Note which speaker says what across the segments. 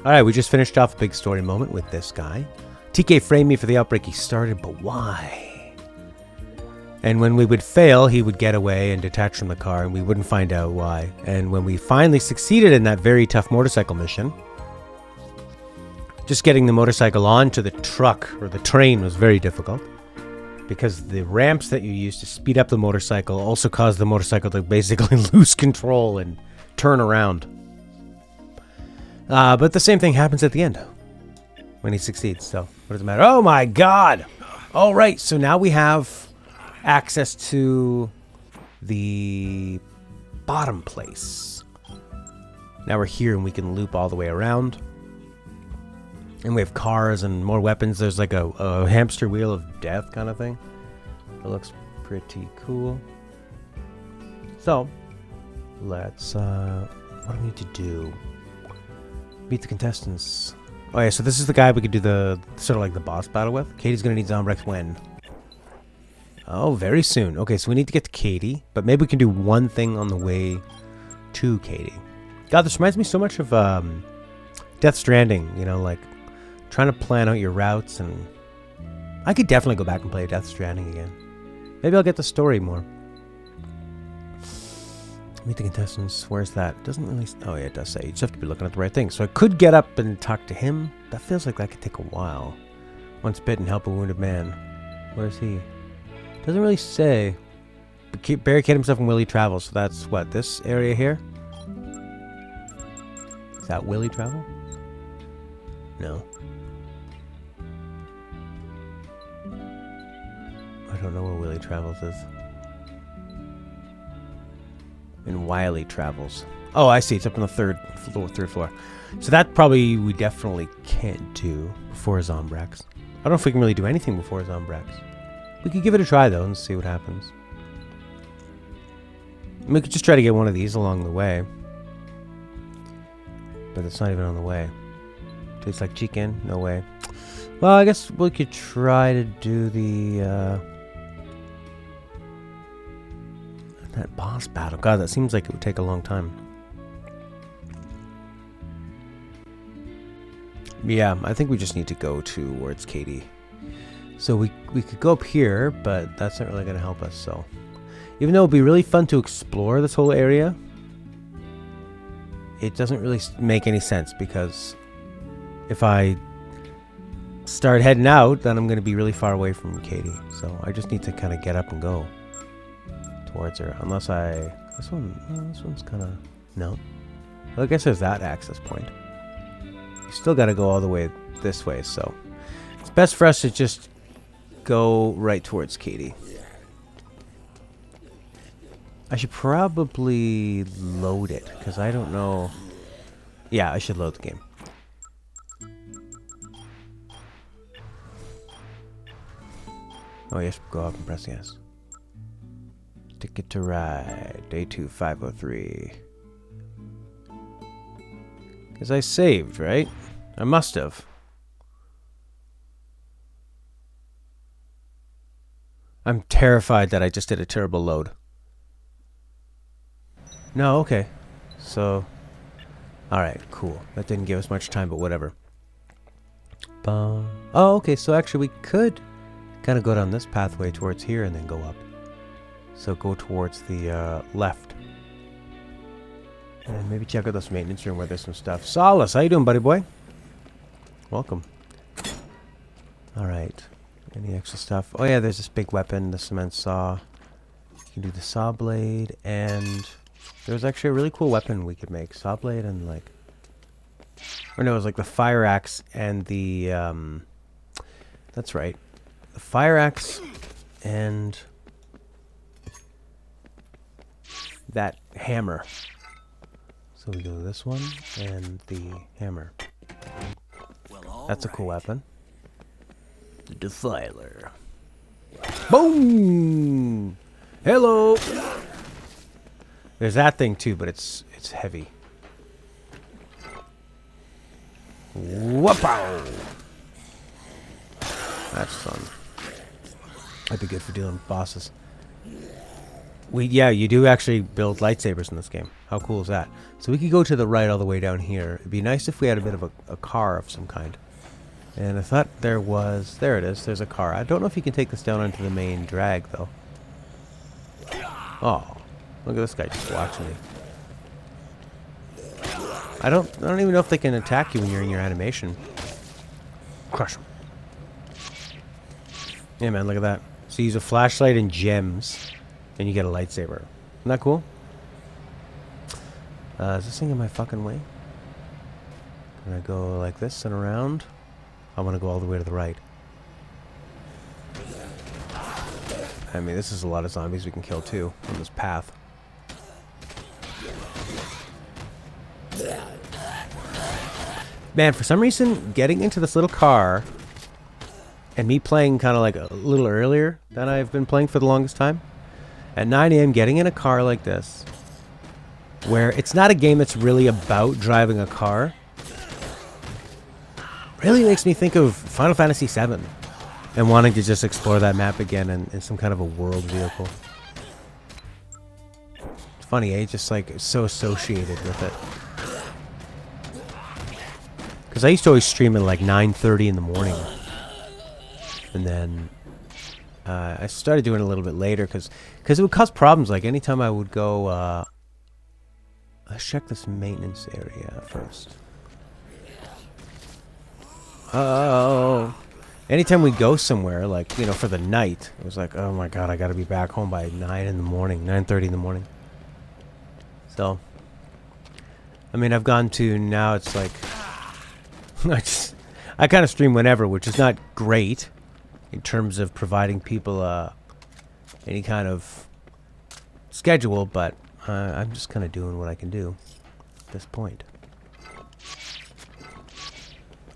Speaker 1: Alright, we just finished off a big story moment with this guy. TK framed me for the outbreak he started, but why? And when we would fail, he would get away and detach from the car, and we wouldn't find out why. And when we finally succeeded in that very tough motorcycle mission, just getting the motorcycle onto the truck or the train was very difficult, because the ramps that you use to speed up the motorcycle also cause the motorcycle to basically lose control and turn around. But the same thing happens at the end when he succeeds, so what does it matter? Oh my god! Alright, so now we have access to the bottom place. Now we're here and we can loop all the way around. And we have cars and more weapons. There's like a hamster wheel of death kind of thing. It looks pretty cool. So, let's, what do we need to do? Meet the contestants. Oh yeah, so this is the guy we could do the, sort of like the boss battle with. Katie's gonna need Zombrex when? Oh, very soon. Okay, so we need to get to Katie, but maybe we can do one thing on the way to Katie. God, this reminds me so much of, Death Stranding, you know, like, trying to plan out your routes, and I could definitely go back and play Death Stranding again. Maybe I'll get the story more. Meet the contestants. Where's that? It doesn't really... Oh, yeah, it does say. You just have to be looking at the right thing. So I could get up and talk to him. That feels like that could take a while. Once bitten, help a wounded man. Where's he? Doesn't really say. But barricade himself in Willie Travel. So that's what? This area here? Is that Willie Travel? No. I don't know where Willie Travels is. In Wiley Travels. Oh, I see. It's up on the third floor. So that probably we definitely can't do before Zombrex. I don't know if we can really do anything before Zombrex. We could give it a try, though, and see what happens. And we could just try to get one of these along the way. But it's not even on the way. Tastes like chicken? No way. Well, I guess we could try to do the, that boss battle. God, that seems like it would take a long time. Yeah, I think we just need to go towards Katie. So we could go up here, but that's not really going to help us, so. Even though it would be really fun to explore this whole area, it doesn't really make any sense, because if I start heading out, then I'm going to be really far away from Katie. So I just need to kind of get up and go towards her. Unless I... This one's kind of... No. Well, I guess there's that access point. You still got to go all the way this way, so... It's best for us to just go right towards Katie. I should probably load it, because I don't know... Yeah, I should load the game. Oh, yes, go up and press yes. Ticket to ride. Day 2, 503. Because I saved, right? I must have. I'm terrified that I just did a terrible load. No, okay. So, alright, cool. That didn't give us much time, but whatever. Oh, okay, so actually we could kind of go down this pathway towards here and then go up. So go towards the left. And maybe check out this maintenance room where there's some stuff. Solace, how you doing, buddy boy? Welcome. Alright. Any extra stuff? Oh yeah, there's this big weapon, the cement saw. You can do the saw blade, and there's actually a really cool weapon we could make. Saw blade and like... Or no, it was like the fire axe and the... That's right. The fire axe and... that hammer. So we go this one and the hammer. That's a cool weapon. The Defiler. Boom! Hello! There's that thing too, but it's heavy. Whoop-ow! That's fun. That'd be good for dealing with bosses. Yeah, you do actually build lightsabers in this game. How cool is that? So we could go to the right all the way down here. It'd be nice if we had a bit of a car of some kind. And I thought there was... There it is. There's a car. I don't know if you can take this down onto the main drag, though. Oh. Look at this guy just watching me. I don't even know if they can attack you when you're in your animation. Crush them. Yeah, man, look at that. So you use a flashlight and gems, and you get a lightsaber. Isn't that cool? Is this thing in my fucking way? Can I go like this and around? I want to go all the way to the right. I mean, this is a lot of zombies we can kill, too, on this path. Man, for some reason, getting into this little car and me playing kind of like a little earlier than I've been playing for the longest time, at 9 a.m. getting in a car like this, where it's not a game that's really about driving a car, really makes me think of Final Fantasy VII and wanting to just explore that map again in some kind of a world vehicle. It's funny, eh? Just like so associated with it. Because I used to always stream at like 9:30 in the morning. And then I started doing it a little bit later because it would cause problems. Like anytime I would go... let's check this maintenance area first. Oh. Anytime we go somewhere, like, you know, for the night, it was like, oh my god, I gotta be back home by 9 in the morning, 9:30 in the morning. So, I mean, I've gone to, now it's like, I kind of stream whenever, which is not great in terms of providing people any kind of schedule, but I'm just kind of doing what I can do at this point.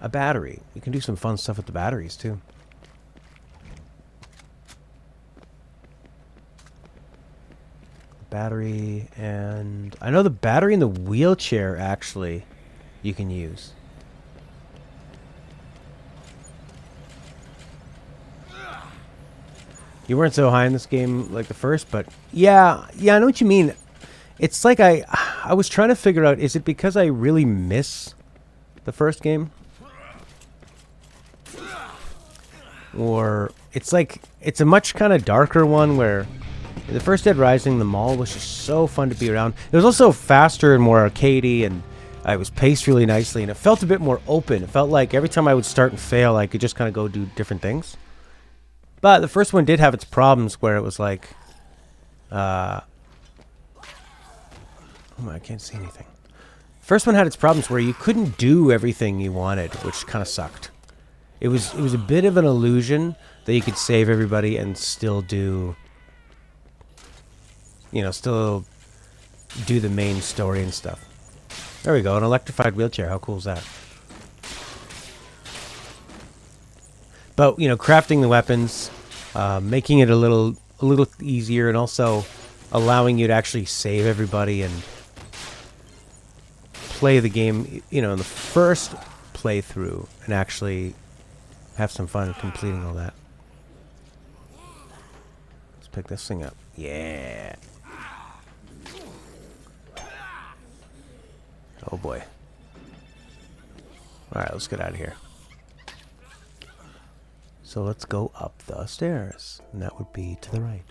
Speaker 1: A battery. You can do some fun stuff with the batteries, too. Battery, and... I know the battery in the wheelchair, actually, you can use. You weren't so high in this game like the first, but... Yeah, I know what you mean. It's like I was trying to figure out, is it because I really miss the first game? Or it's like, it's a much kind of darker one where in the first Dead Rising, the mall was just so fun to be around. It was also faster and more arcadey, and it was paced really nicely, and it felt a bit more open. It felt like every time I would start and fail, I could just kind of go do different things. But the first one did have its problems where it was like, oh my, I can't see anything. First one had its problems where you couldn't do everything you wanted, which kind of sucked. It was a bit of an illusion that you could save everybody and still do, you know, still do the main story and stuff. There we go, an electrified wheelchair. How cool is that? But, you know, crafting the weapons, making it a little easier, and also allowing you to actually save everybody and play the game, you know, in the first playthrough and actually have some fun completing all that. Let's pick this thing up. Yeah. Oh boy. Alright, let's get out of here. So let's go up the stairs. And that would be to the right.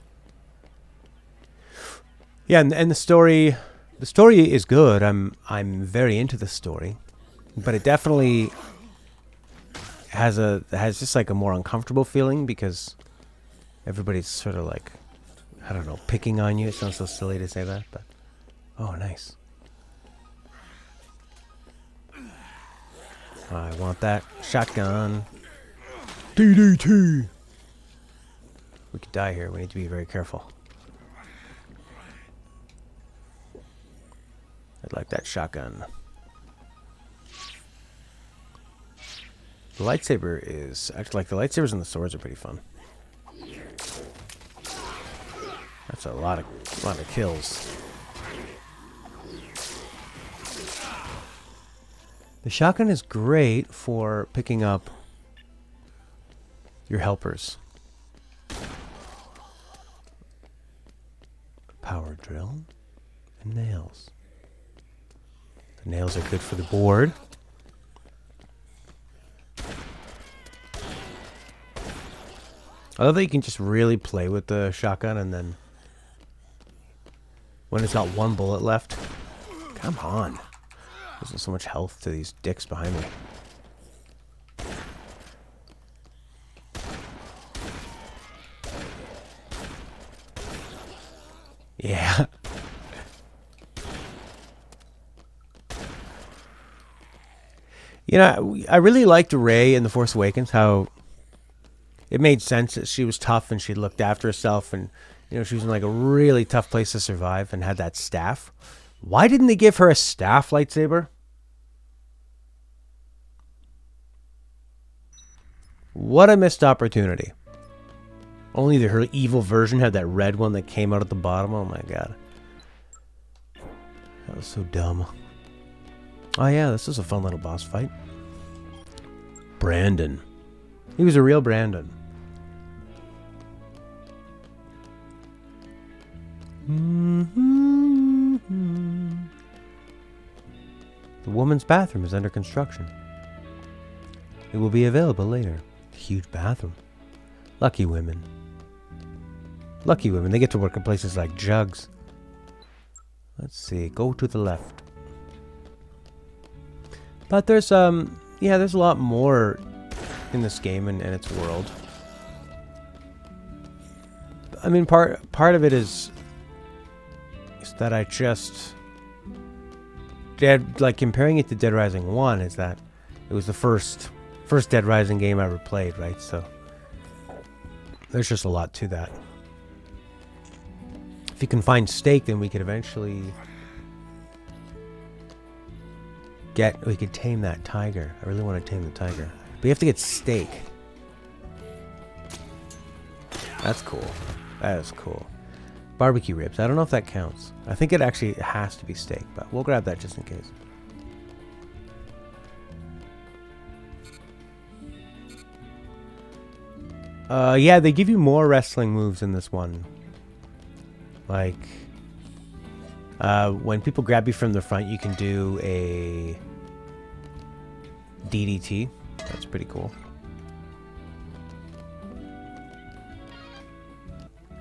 Speaker 1: Yeah, and the story is good. I'm very into the story. But it definitely has just like a more uncomfortable feeling because everybody's sort of like, I don't know, picking on you. It sounds so silly to say that, but oh, nice. I want that shotgun. DDT. We could die here. We need to be very careful. I'd like that shotgun. The lightsaber is actually, like, the lightsabers and the swords are pretty fun. That's a lot of kills. The shotgun is great for picking up your helpers. Power drill and nails. Nails are good for the board. I love that you can just really play with the shotgun, and then when it's got one bullet left, come on. There's so much health to these dicks behind me. Yeah. You know, I really liked Rey in The Force Awakens, how it made sense that she was tough and she looked after herself, and you know, she was in like a really tough place to survive and had that staff. Why didn't they give her a staff lightsaber? What a missed opportunity. Only her evil version had that red one that came out at the bottom. Oh my god. That was so dumb. Oh yeah, this is a fun little boss fight. Brandon. He was a real Brandon. The woman's bathroom is under construction. It will be available later. Huge bathroom. Lucky women. Lucky women. They get to work in places like Jugs. Let's see. Go to the left. But there's yeah, there's a lot more in this game and its world. I mean, part of it is that I just like comparing it to Dead Rising 1 is that it was the first Dead Rising game I ever played, right? So there's just a lot to that. If you can find steak, then we could eventually we could tame that tiger. I really want to tame the tiger. But you have to get steak. That's cool. That is cool. Barbecue ribs. I don't know if that counts. I think it actually has to be steak, but we'll grab that just in case. Yeah, they give you more wrestling moves in this one. Like, when people grab you from the front, you can do a DDT. That's pretty cool.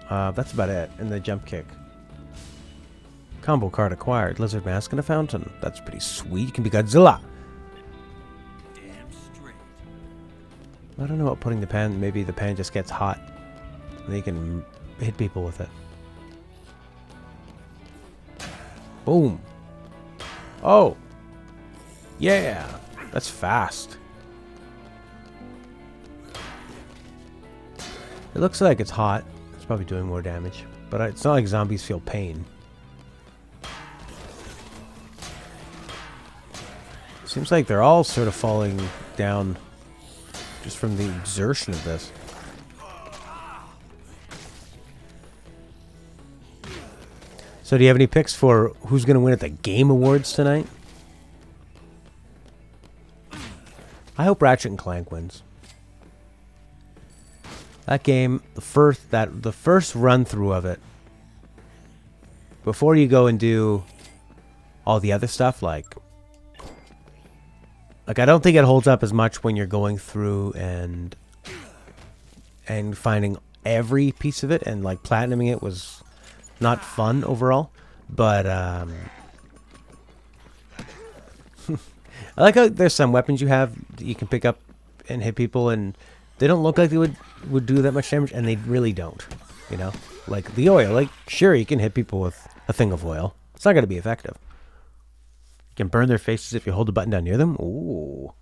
Speaker 1: That's about it. And the jump kick. Combo card acquired. Lizard mask and a fountain. That's pretty sweet. You can be Godzilla.
Speaker 2: Damn straight.
Speaker 1: I don't know about putting the pan. Maybe the pan just gets hot. And you can hit people with it. Boom. Oh. Yeah. That's fast. It looks like it's hot. It's probably doing more damage. But it's not like zombies feel pain. Seems like they're all sort of falling down just from the exertion of this. So do you have any picks for who's going to win at the Game Awards tonight? I hope Ratchet and Clank wins. That game, the first run through of it, before you go and do all the other stuff, like I don't think it holds up as much when you're going through and finding every piece of it, and like platinuming it was not fun overall. But I like how there's some weapons you have that you can pick up and hit people, and they don't look like they would do that much damage, and they really don't. You know, like the oil. Like, sure, you can hit people with a thing of oil. It's not going to be effective. You can burn their faces if you hold the button down near them. Ooh.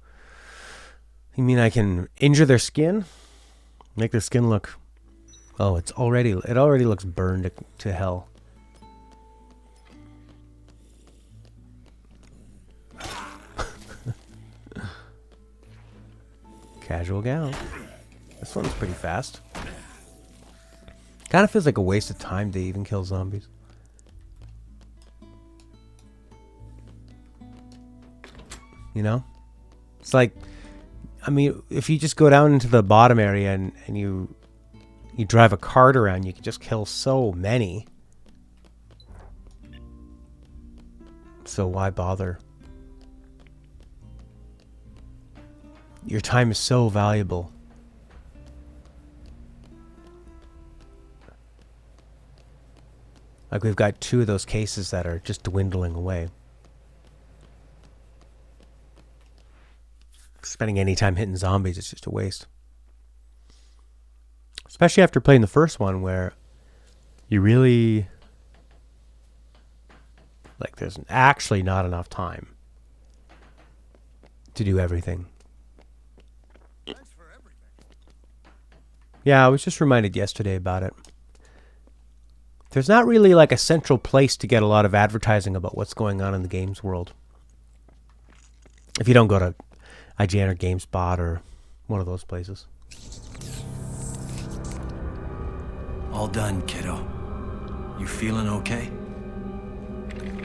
Speaker 1: You mean I can injure their skin? Make their skin look... Oh, it already looks burned to hell. Casual gal. This one's pretty fast. Kind of feels like a waste of time to even kill zombies. You know? It's like, I mean, if you just go down into the bottom area and you drive a cart around, you can just kill so many. So why bother? Your time is so valuable. Like, we've got 2 of those cases that are just dwindling away. Spending any time hitting zombies is just a waste. Especially after playing the first one where you really... Like, there's actually not enough time to do everything. Yeah, I was just reminded yesterday about it. There's not really like a central place to get a lot of advertising about what's going on in the games world. If you don't go to IGN or GameSpot or one of those places.
Speaker 2: All done, kiddo. You feeling okay?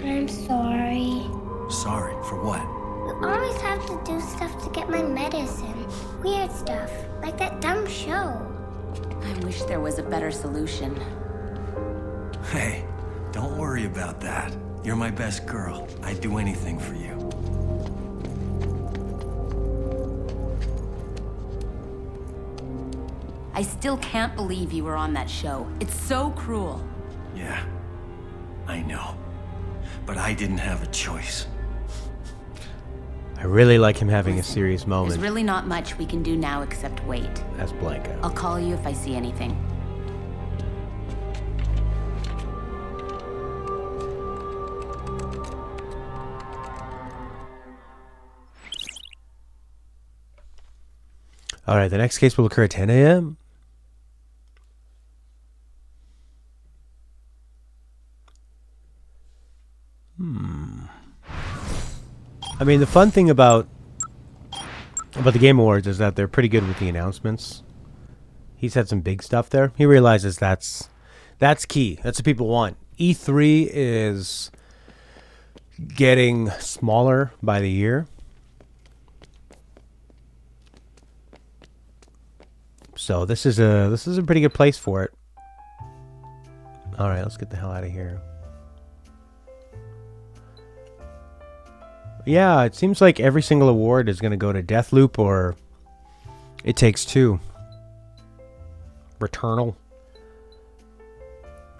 Speaker 3: I'm sorry.
Speaker 2: Sorry, for what?
Speaker 3: You always have to do stuff to get my medicine. Weird stuff, like that dumb show.
Speaker 4: I wish there was a better solution.
Speaker 2: Hey, don't worry about that. You're my best girl. I'd do anything for you.
Speaker 4: I still can't believe you were on that show. It's so cruel.
Speaker 2: Yeah, I know. But I didn't have a choice.
Speaker 1: I really like him having a serious
Speaker 4: There's
Speaker 1: moment
Speaker 4: really not much we can do now except wait.
Speaker 1: as Blanca.
Speaker 4: I'll call you if I see anything.
Speaker 1: Alright, the next case will occur at 10 a.m. I mean, the fun thing about the Game Awards is that they're pretty good with the announcements. He's had some big stuff there. He realizes that's key. That's what people want. E3 is getting smaller by the year. So this is a pretty good place for it. All right, let's get the hell out of here. Yeah, it seems like every single award is going to go to Deathloop or It Takes Two. Returnal.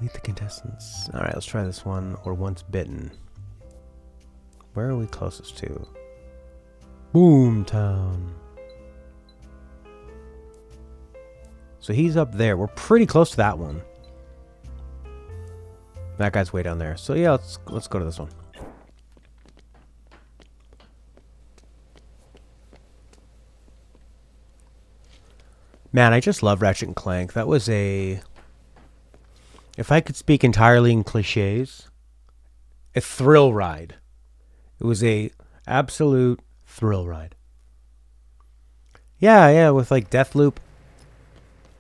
Speaker 1: Meet the contestants. All right, let's try this one. Or Once Bitten. Where are we closest to? Boomtown. So he's up there. We're pretty close to that one. That guy's way down there. So yeah, let's go to this one. Man, I just love Ratchet and Clank. That was a... If I could speak entirely in cliches, a thrill ride. It was a absolute thrill ride. Yeah, with like Deathloop.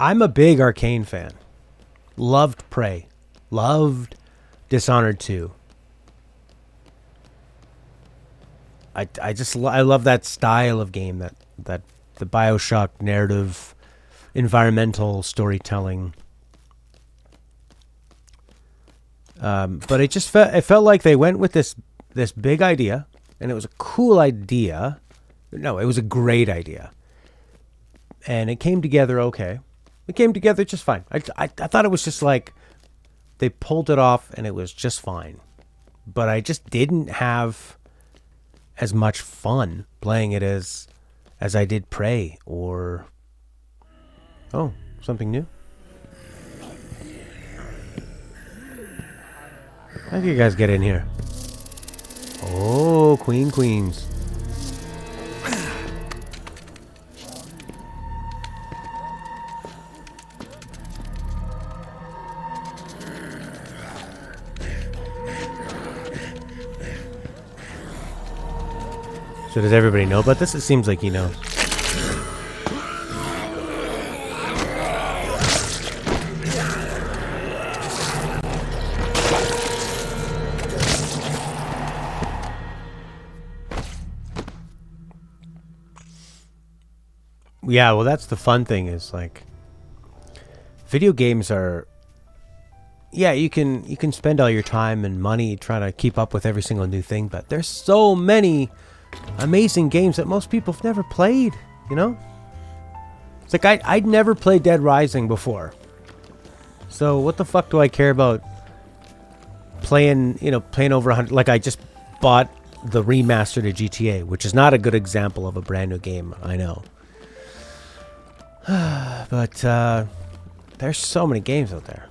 Speaker 1: I'm a big Arcane fan. Loved Prey. Loved Dishonored 2. I love that style of game, that the BioShock narrative, environmental storytelling. But it felt like they went with this big idea, and it was a cool idea. No, it was a great idea. And it came together okay. It came together just fine. I thought it was just like they pulled it off and it was just fine. But I just didn't have as much fun playing it as I did Prey or... Oh, something new? How do you guys get in here? Oh, Queens. So does everybody know about this? It seems like you know. Yeah, well, that's the fun thing is like video games are... Yeah, you can spend all your time and money trying to keep up with every single new thing, but there's so many amazing games that most people have never played. You know? It's like I'd never played Dead Rising before. So what the fuck do I care about playing over 100? Like, I just bought the remastered of GTA, which is not a good example of a brand new game, I know. But there's so many games out there.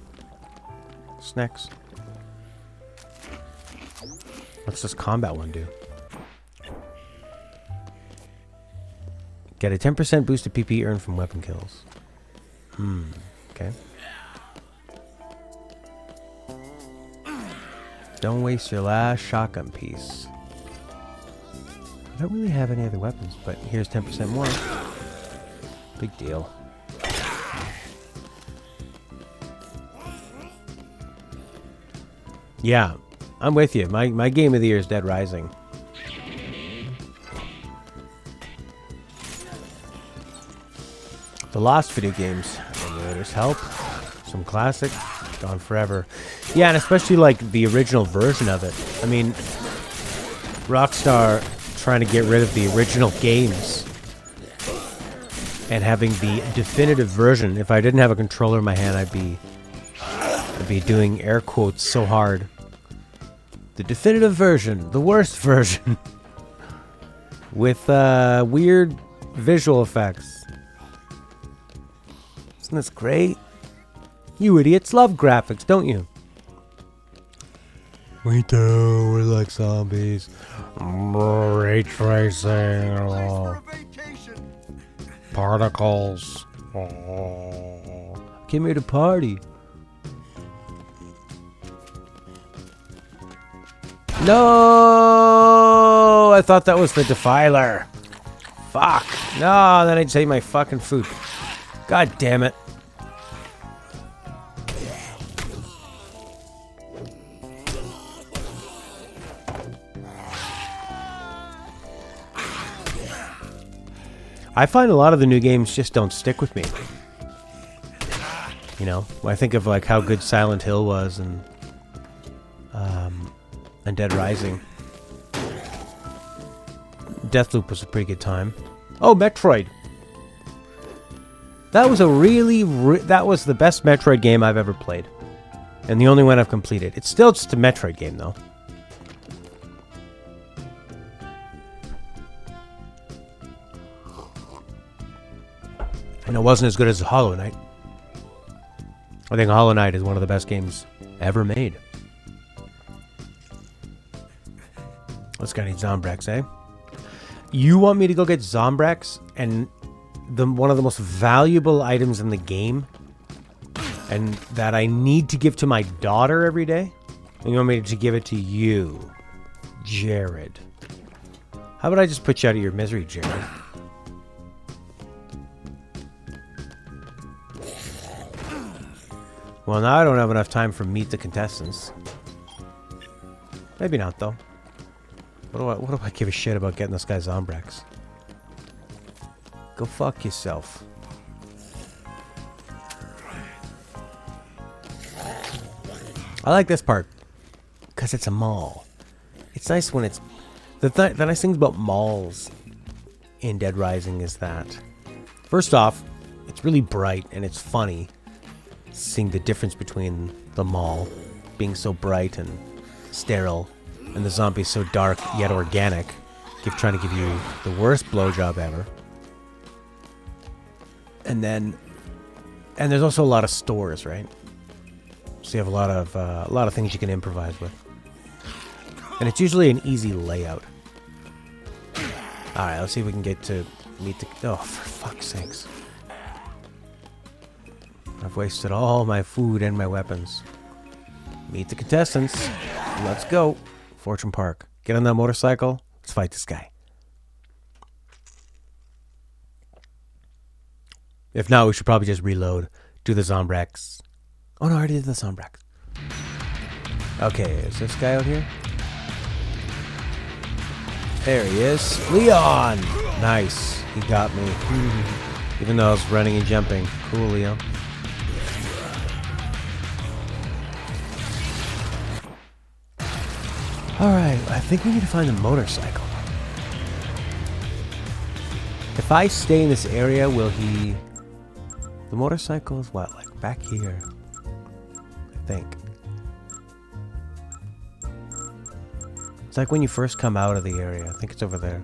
Speaker 1: What's next? What's this combat one do? Get a 10% boost to PP earned from weapon kills. Okay. Don't waste your last shotgun piece. I don't really have any other weapons, but here's 10% more. Big deal. Yeah, I'm with you. My game of the year is Dead Rising. The lost video games. Emulators help. Some classic. Gone forever. Yeah, and especially like the original version of it. I mean, Rockstar trying to get rid of the original games and having the definitive version. If I didn't have a controller in my hand, I'd be doing air quotes so hard. The definitive version, the worst version, with weird visual effects. Isn't this great? You idiots love graphics, don't you? We do. We're like zombies. Ray tracing. Particles. Came here to party. No! I thought that was the defiler. Fuck. No, then I'd say my fucking food. God damn it. I find a lot of the new games just don't stick with me. You know, when I think of like how good Silent Hill was and Dead Rising. Deathloop was a pretty good time. Oh, Metroid. That was a that was the best Metroid game I've ever played. And the only one I've completed. It's still just a Metroid game, though. And it wasn't as good as Hollow Knight. I think Hollow Knight is one of the best games ever made. Let's go need Zombrex, eh? You want me to go get Zombrex and one of the most valuable items in the game, and that I need to give to my daughter every day? And you want me to give it to you, Jared? How about I just put you out of your misery, Jared? Well, now I don't have enough time for Meet the Contestants. Maybe not, though. What do I give a shit about getting this guy Zombrex? Go fuck yourself. I like this part because it's a mall. It's nice when it's... The nice thing about malls in Dead Rising is that, first off, it's really bright and it's funny seeing the difference between the mall being so bright and sterile and the zombies so dark yet organic, trying to give you the worst blowjob ever. And there's also a lot of stores, right? So you have a lot of things you can improvise with, and it's usually an easy layout. All right, let's see if we can get to meet the... Oh, for fuck's sakes! I've wasted all my food and my weapons. Meet the contestants. Let's go. Fortune Park. Get on that motorcycle. Let's fight this guy. If not, we should probably just reload. Do the Zombrex. Oh no, I already did the Zombrex. Okay, is this guy out here? There he is. Leon! Nice. He got me. Even though I was running and jumping. Cool, Leon. Alright, I think we need to find a motorcycle. If I stay in this area, will he... The motorcycle is what? Like back here. I think. It's like when you first come out of the area. I think it's over there.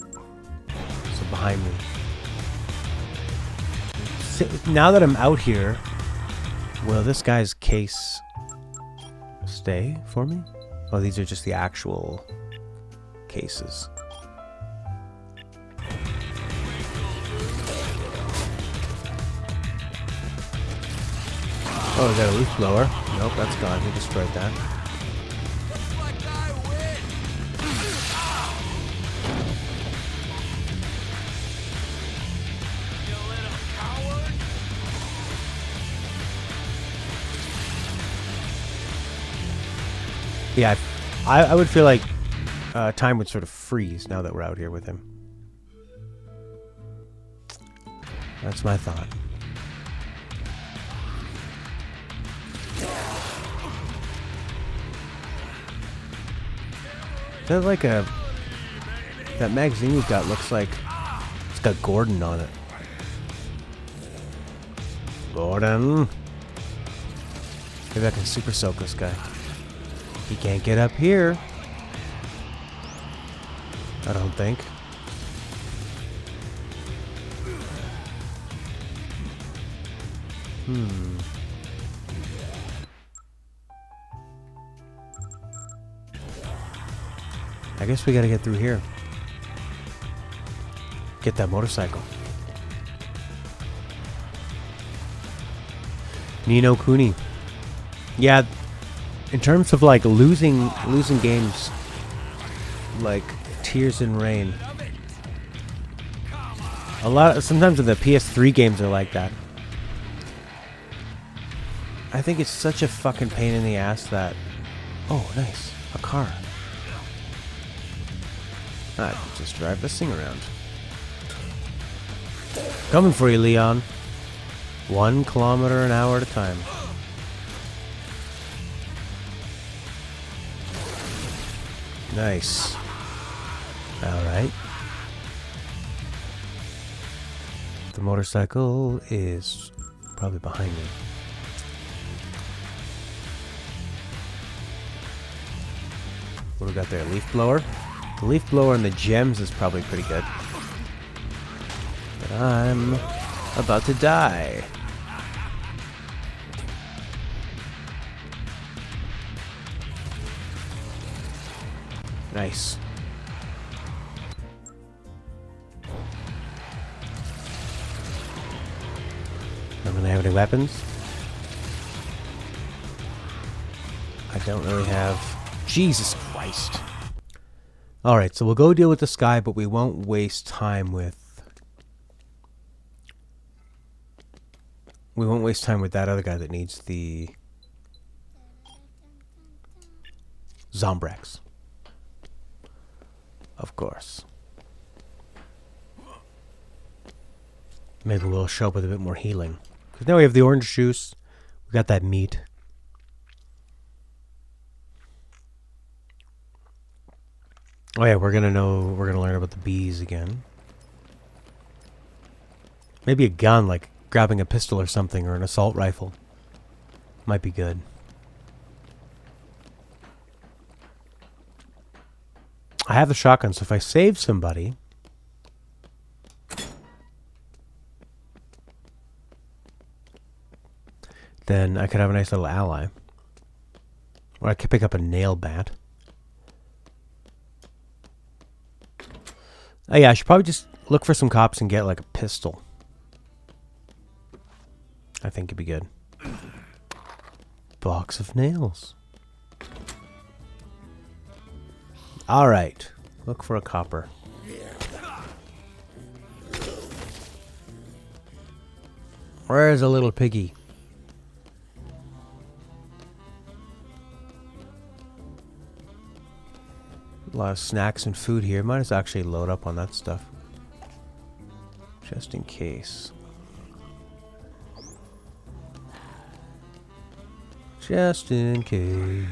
Speaker 1: So behind me. So now that I'm out here, will this guy's case stay for me? Oh, these are just the actual cases. Oh, is that a leaf blower? Nope, that's gone. He destroyed that. Yeah, I would feel like time would sort of freeze now that we're out here with him. That's my thought. Is that like a... That magazine you've got looks like it's got Gordon on it. Gordon. Maybe I can super soak this guy. He can't get up here. I don't think. I guess we gotta get through here. Get that motorcycle. Ni no Kuni. Yeah, in terms of like losing games, like Tears in Rain. Sometimes the PS3 games are like that. I think it's such a fucking pain in the ass that... Oh, nice. A car. I can just drive this thing around. Coming for you, Leon. 1 kilometer an hour at a time. Nice. Alright. The motorcycle is probably behind me. What do we got there? Leaf blower? The leaf blower and the gems is probably pretty good. But I'm about to die. Nice. I'm gonna have any weapons. I don't really have... Jesus Christ. Alright, so we'll go deal with this guy, but we won't waste time with... We won't waste time with that other guy that needs the... Zombrex. Of course. Maybe we'll show up with a bit more healing. Because now we have the orange juice. We got that meat. Oh yeah, we're gonna learn about the bees again. Maybe a gun, like grabbing a pistol or something, or an assault rifle. Might be good. I have the shotgun, so if I save somebody... then I could have a nice little ally. Or I could pick up a nail bat. Oh yeah, I should probably just look for some cops and get like a pistol. I think it'd be good. Box of nails. Alright. Look for a copper. Where's a little piggy? A lot of snacks and food here. Might as well actually load up on that stuff. Just in case. Just in case.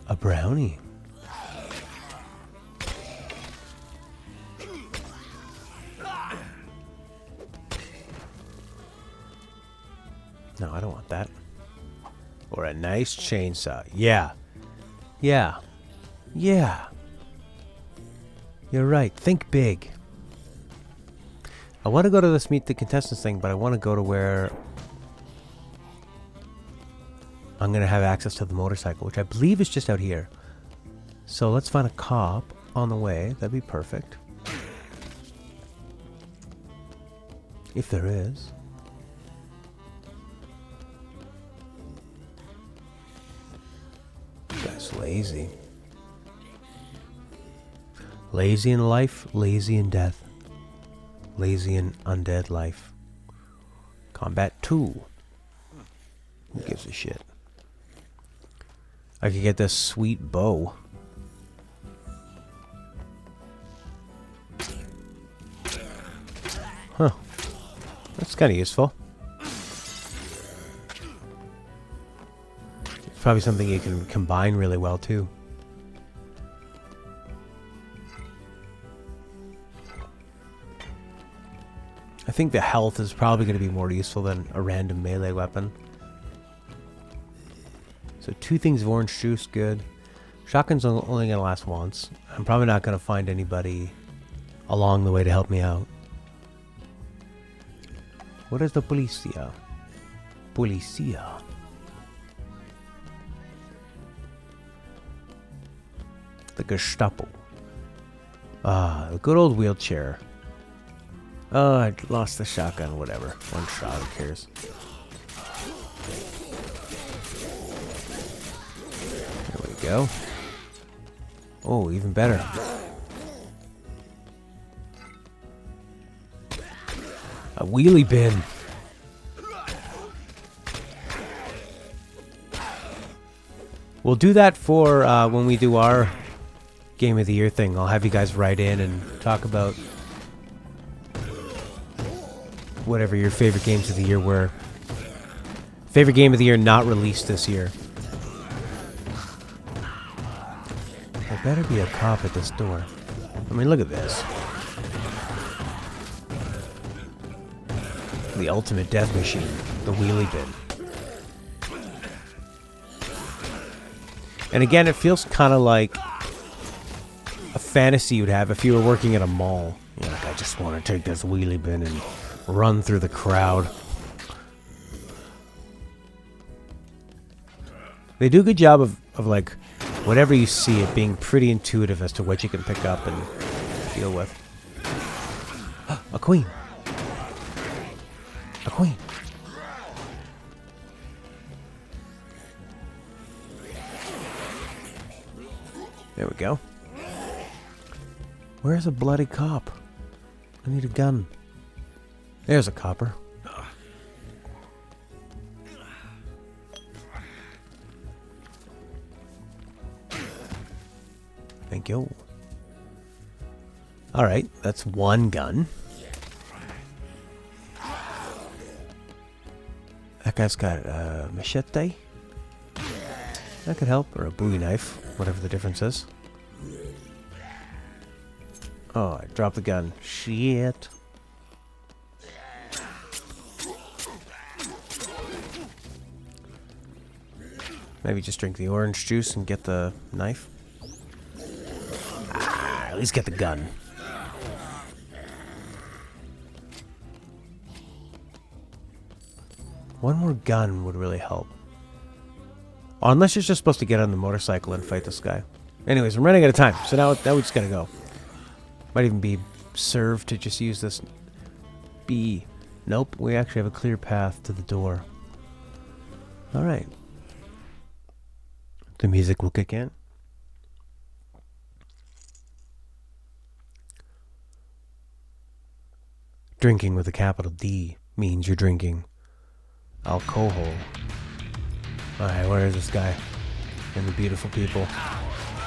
Speaker 1: A brownie. No, I don't want that. Or a nice chainsaw. Yeah. Yeah. Yeah. You're right. Think big. I want to go to this Meet the Contestants thing, but I want to go to where I'm going to have access to the motorcycle, which I believe is just out here. So let's find a cop on the way. That'd be perfect. If there is. This guy's lazy. Lazy in life, lazy in death. Lazy in undead life. Combat 2. Who gives a shit? I could get this sweet bow. Huh. That's kind of useful. It's probably something you can combine really well too. I think the health is probably going to be more useful than a random melee weapon. So 2 things of orange juice, good. Shotgun's only going to last once. I'm probably not going to find anybody along the way to help me out. What is the policia? Policia. The Gestapo. Ah, the good old wheelchair. Oh, I lost the shotgun, whatever. One shot, who cares? There we go. Oh, even better. A wheelie bin. We'll do that for when we do our Game of the Year thing. I'll have you guys write in and talk about whatever your favorite games of the year were. Favorite game of the year not released this year. There better be a cop at this door. I mean, look at this. The ultimate death machine. The wheelie bin. And again, it feels kind of like a fantasy you'd have if you were working at a mall. You're like, I just want to take this wheelie bin and run through the crowd. They do a good job of like, whatever you see, it being pretty intuitive as to what you can pick up and deal with. A queen. A queen. There we go. Where's a bloody cop? I need a gun. There's a copper. Thank you. Alright, that's one gun. That guy's got a machete. That could help. Or a Bowie knife. Whatever the difference is. Oh, I dropped the gun. Shit. Maybe just drink the orange juice and get the knife. Ah, at least get the gun. One more gun would really help. Oh, unless you're just supposed to get on the motorcycle and fight this guy. Anyways, I'm running out of time, so now we just gotta go. Might even be served to just use this B. Nope, we actually have a clear path to the door. Alright. The music will kick in. Drinking with a capital D means you're drinking alcohol. Alright, where is this guy? And the beautiful people.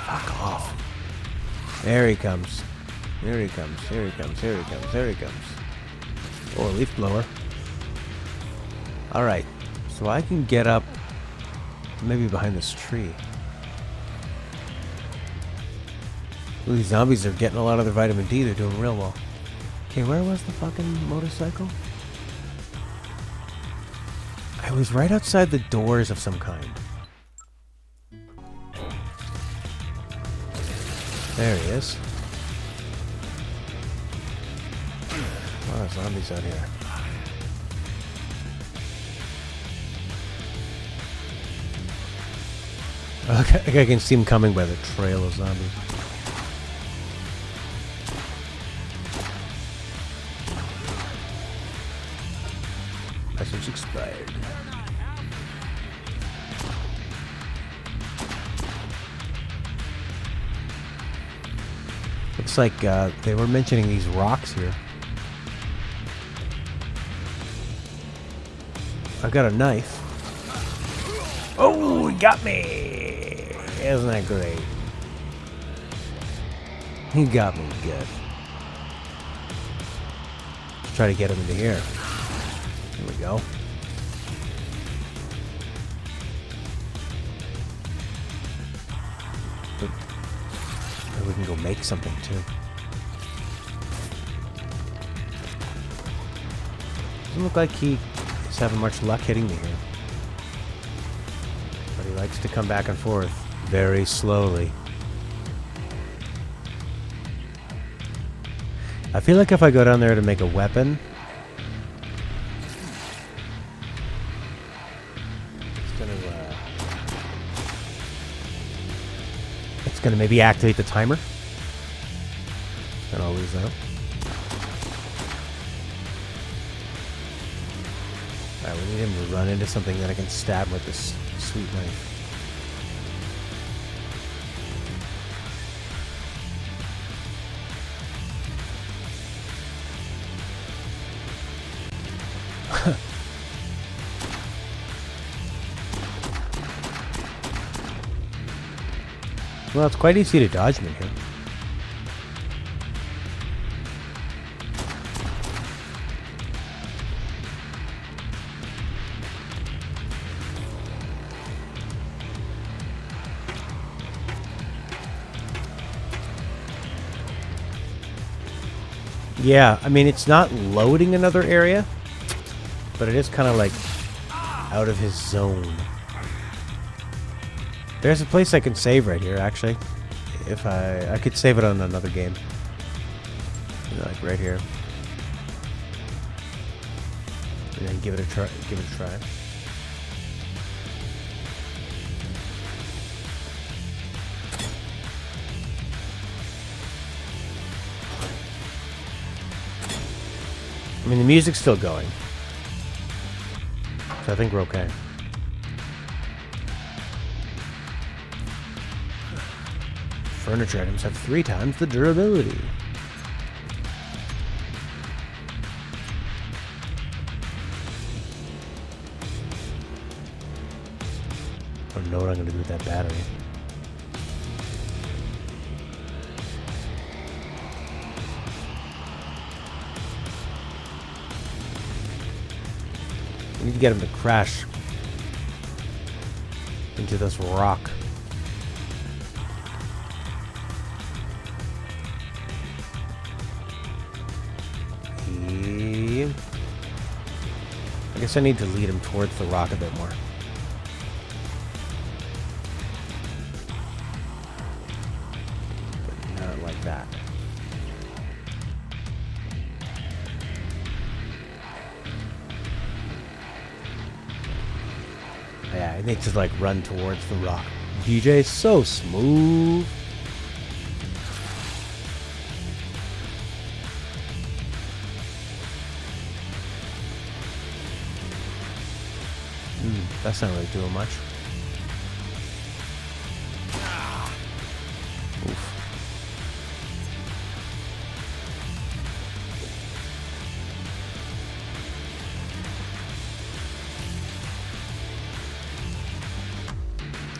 Speaker 1: Fuck off. There he comes. Here he comes. Here he comes. Here he comes. Here he comes. Oh, a leaf blower. Alright. So I can get up maybe behind this tree. Ooh, these zombies are getting a lot of their vitamin D. They're doing real well. Okay, where was the fucking motorcycle? I I was right outside the doors of some kind. There he is. A lot of zombies out here. Okay, I can see him coming by the trail of zombies. Message expired. Looks like they were mentioning these rocks here. I've got a knife. Oh, he got me! Isn't that great? He got me good. Let's try to get him into here. Here we go. But maybe we can go make something too. Doesn't look like he is having much luck hitting me here. But he likes to come back and forth very slowly. I feel like if I go down there to make a weapon, it's gonna maybe activate the timer, and I'll lose out. Alright, we need him to run into something that I can stab with this sweet knife. Well, it's quite easy to dodge me here. Yeah, I mean, it's not loading another area, but it is kind of like out of his zone. There's a place I can save right here, actually. If I could save it on another game. You know, like right here. And then give it a try. I mean, the music's still going. So I think we're okay. Furniture items have 3 times the durability. I don't know what I'm going to do with that battery. I need to get him to crash into this rock. I guess I need to lead him towards the rock a bit more. But not like that. Yeah, I need to like run towards the rock. DJ's so smooth. That's not really doing much. Oof.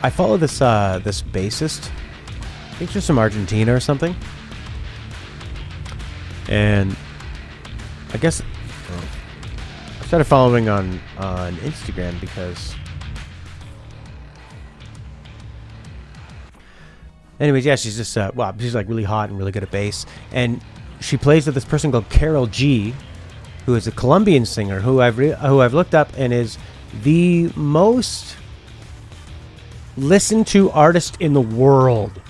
Speaker 1: I follow this this bassist. I think she's from Argentina or something. And I guess I started following on Instagram because, anyways, yeah, she's just well, she's like really hot and really good at bass, and she plays with this person called Carol G, who is a Colombian singer who I've looked up and is the most listened to artist in the world.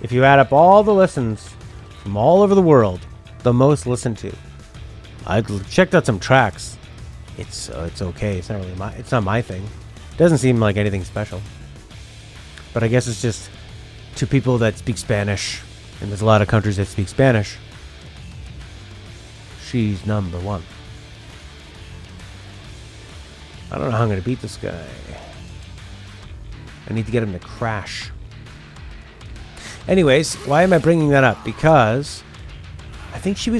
Speaker 1: If you add up all the listens from all over the world, the most listened to. I checked out some tracks. It's okay. It's not my thing. It doesn't seem like anything special. But I guess it's just to people that speak Spanish, and there's a lot of countries that speak Spanish. She's number one. I don't know how I'm gonna beat this guy. I need to get him to crash. Anyways, why am I bringing that up? Because I think she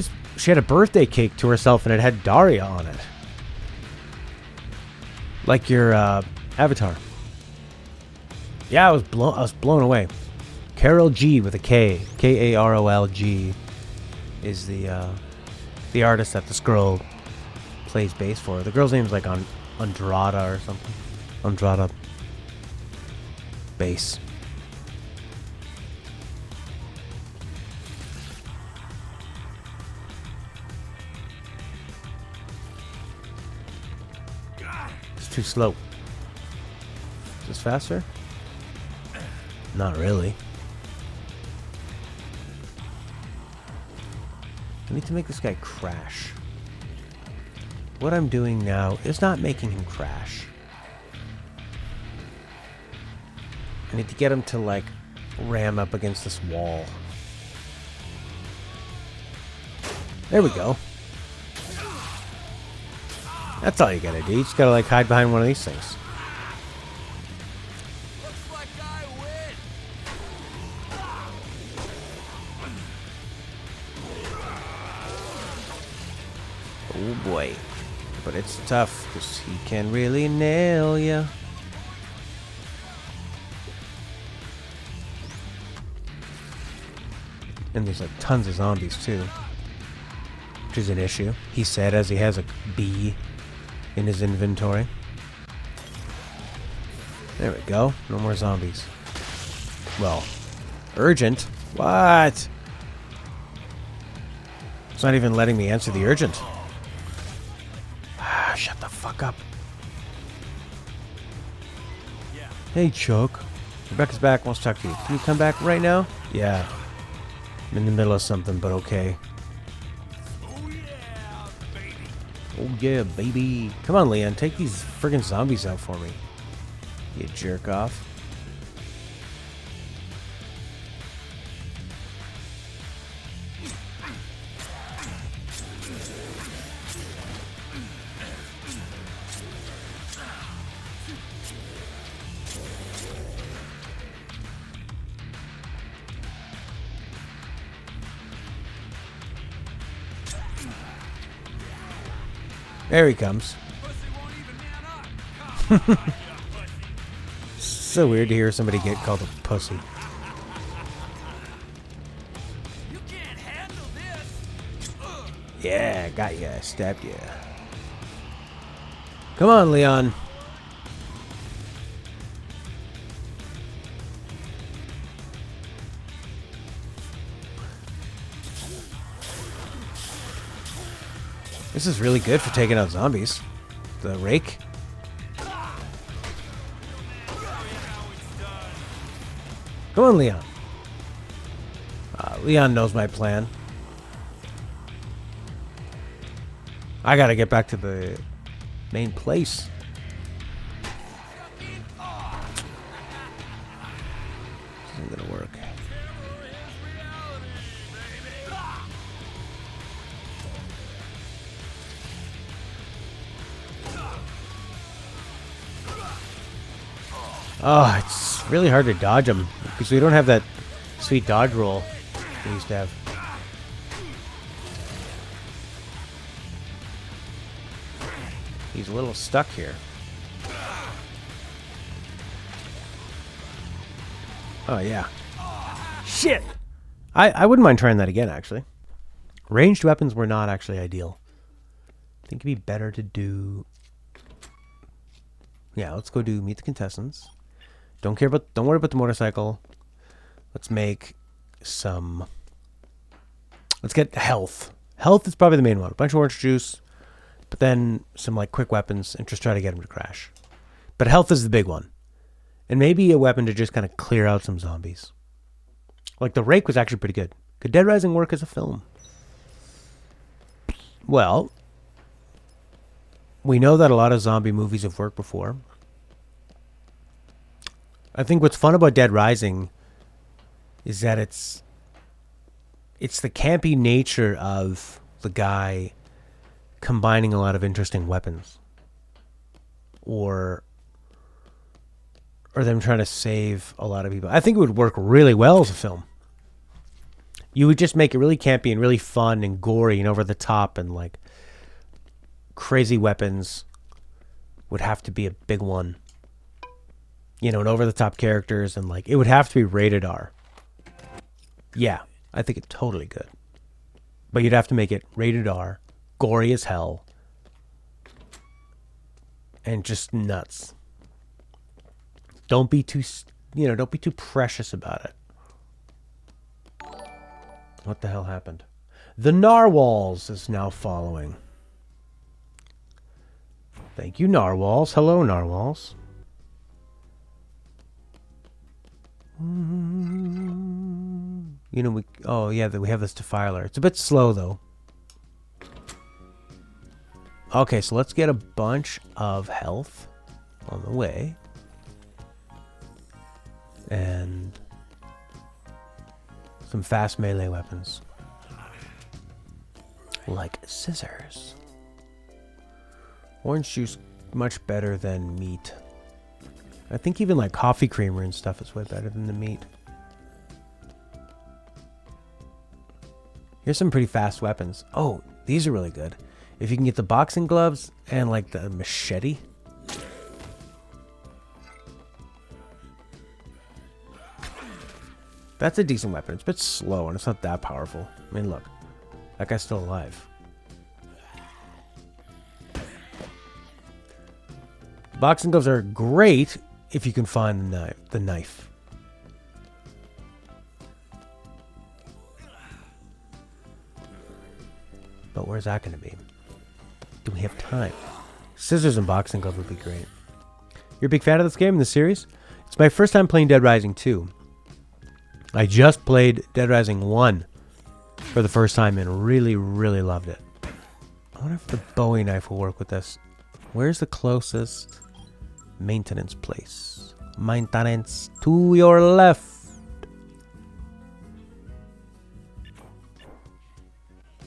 Speaker 1: had a birthday cake to herself and it had Daria on it. Like your avatar. Yeah, I was blown away. Carol G with a K. Karolg is the artist that this girl plays bass for. The girl's name is like Andrada or something. Andrada bass. It's too slow. Is this faster? Not really. I need to make this guy crash. What I'm doing now is not making him crash. I need to get him to, like, ram up against this wall. There we go. That's all you gotta do. You just gotta, like, hide behind one of these things.
Speaker 5: Looks like I win.
Speaker 1: Oh boy. But it's tough, because he can really nail ya. And there's like tons of zombies too, which is an issue. He said as he has a bee in his inventory. There we go. No more zombies. Well, urgent? What? It's not even letting me answer the urgent. Ah, shut the fuck up. Hey, Chuck. Rebecca's back. Wants to talk to you. Can you come back right now? Yeah. I'm in the middle of something, but okay. Oh yeah, baby. Come on, Leon. Take these friggin' zombies out for me. You jerk off. There he comes. So weird to hear somebody get called a pussy.
Speaker 5: You can't handle this.
Speaker 1: Yeah, got ya. Stabbed ya. Come on, Leon. This is really good for taking out zombies. The rake. Come on, Leon. Leon knows my plan. I gotta get back to the main place. This isn't gonna work. Oh, it's really hard to dodge them because we don't have that sweet dodge roll we used to have. He's a little stuck here. Oh, yeah. Shit! I wouldn't mind trying that again, actually. Ranged weapons were not actually ideal. I think it'd be better to do... Yeah, let's go do meet the contestants. Don't worry about the motorcycle. Let's make some... Let's get health. Health is probably the main one. A bunch of orange juice. But then some like quick weapons and just try to get him to crash. But health is the big one. And maybe a weapon to just kind of clear out some zombies. Like the rake was actually pretty good. Could Dead Rising work as a film? Well, we know that a lot of zombie movies have worked before. I think what's fun about Dead Rising is that it's the campy nature of the guy combining a lot of interesting weapons. Or them trying to save a lot of people. I think it would work really well as a film. You would just make it really campy and really fun and gory and over the top, and like crazy weapons would have to be a big one. You know, and over the top characters, and like it would have to be rated R. Yeah, I think it totally could. But you'd have to make it rated R, gory as hell, and just nuts. Don't be too precious about it. What the hell happened? The narwhals is now following. Thank you, narwhals. Hello, narwhals. You know, we have this defiler. It's a bit slow, though. Okay, so let's get a bunch of health on the way. And some fast melee weapons. Like scissors. Orange juice, much better than meat. I think even like coffee creamer and stuff is way better than the meat. Here's some pretty fast weapons. Oh, these are really good. If you can get the boxing gloves and like the machete. That's a decent weapon. It's a bit slow and it's not that powerful. I mean, look. That guy's still alive. Boxing gloves are great if you can find the knife. But where's that going to be? Do we have time? Scissors and boxing gloves would be great. You're a big fan of this game in the series? It's my first time playing Dead Rising 2. I just played Dead Rising 1 for the first time and really, really loved it. I wonder if the Bowie knife will work with this. Where's the closest maintenance place? Maintenance to your left.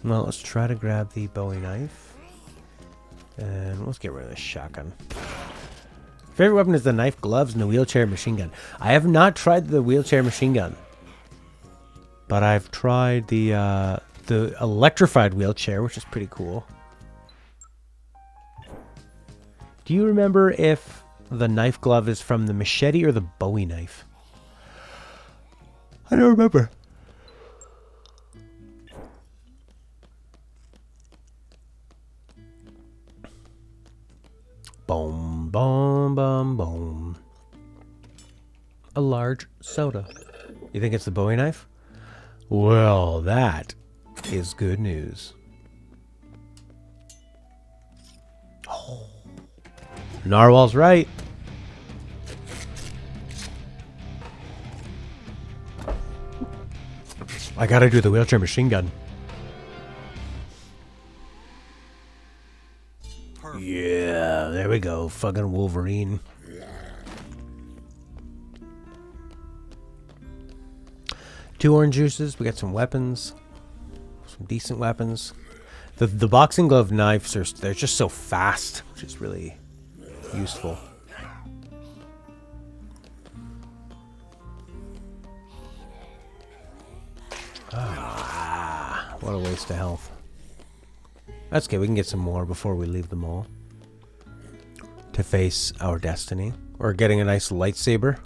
Speaker 1: Well, let's try to grab the Bowie knife. And let's get rid of the shotgun. Favorite weapon is the knife, gloves, and the wheelchair machine gun. I have not tried the wheelchair machine gun. But I've tried the electrified wheelchair, which is pretty cool. Do you remember if the knife glove is from the machete or the Bowie knife? I don't remember. Boom, boom, boom, boom. A large soda. You think it's the Bowie knife? Well, that is good news. Oh. Narwhal's right. I gotta do the wheelchair machine gun. Perfect. Yeah, there we go. Fucking Wolverine. Two orange juices. We got some weapons. Some decent weapons. The boxing glove knives they're just so fast, which is really useful. Ah, what a waste of health. That's okay, we can get some more before we leave the mall. To face our destiny. Or getting a nice lightsaber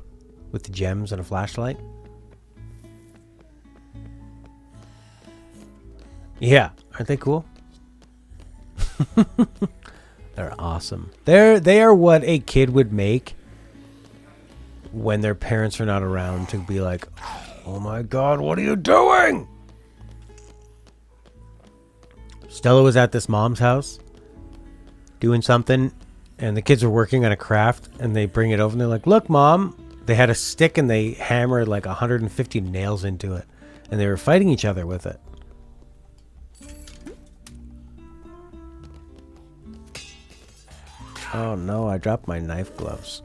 Speaker 1: with the gems and a flashlight. Yeah, aren't they cool? They're awesome. They are what a kid would make when their parents are not around to be like, oh my god, what are you doing? Stella was at this mom's house doing something, and the kids are working on a craft, and they bring it over, and they're like, "Look, Mom." They had a stick, and they hammered like 150 nails into it, and they were fighting each other with it. Oh no, I dropped my knife gloves.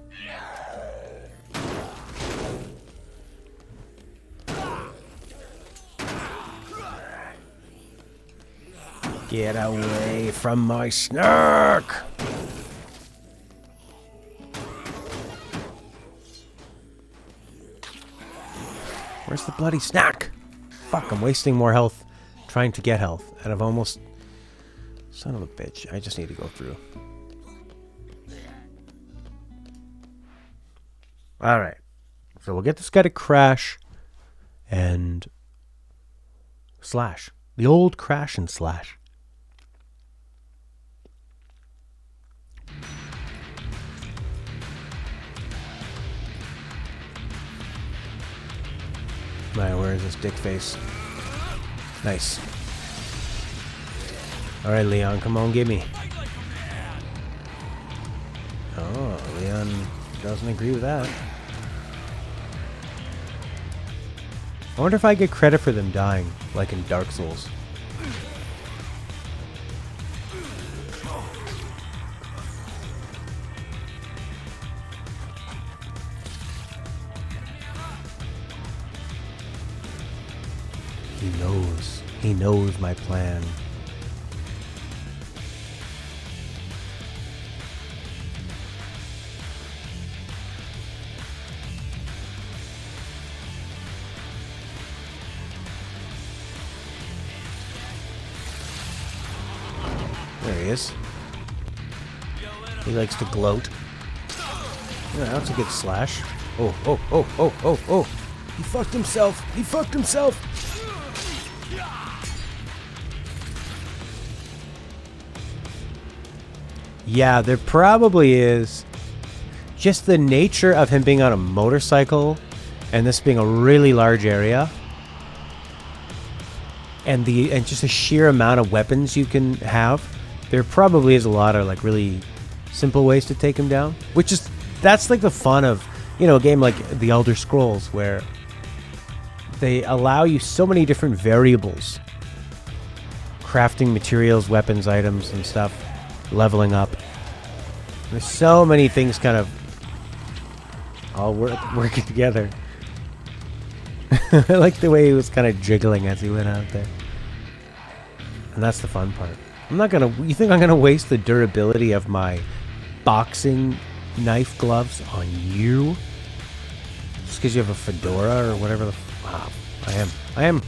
Speaker 1: Get away from my snark! Where's the bloody snack? Fuck, I'm wasting more health trying to get health. And I've almost... Son of a bitch, I just need to go through. Alright. So we'll get this guy to crash and slash. The old crash and slash. Right, where is this dick face? Nice. Alright, Leon, come on, give me. Oh, Leon doesn't agree with that. I wonder if I get credit for them dying, like in Dark Souls. He knows. He knows my plan. There he is. He likes to gloat. Yeah, that's a good slash. Oh, oh, oh, oh, oh, oh. He fucked himself. He fucked himself. Yeah, there probably is. Just the nature of him being on a motorcycle and this being a really large area. And just the sheer amount of weapons you can have. There probably is a lot of like really simple ways to take him down. That's like the fun of, you know, a game like The Elder Scrolls where they allow you so many different variables. Crafting materials, weapons, items, and stuff. Leveling up. There's so many things kind of all working together. I like the way he was kind of jiggling as he went out there. And that's the fun part. You think I'm gonna waste the durability of my boxing knife gloves on you? Just because you have a fedora or whatever the wow. I am.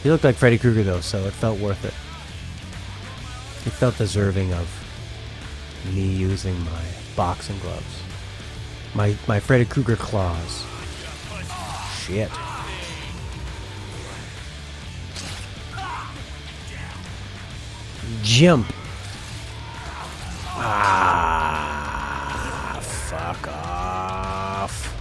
Speaker 1: He looked like Freddy Krueger though, so it felt worth it. He felt deserving of me using my boxing gloves. My Freddy Krueger claws. Shit. Jump. Ah, fuck off.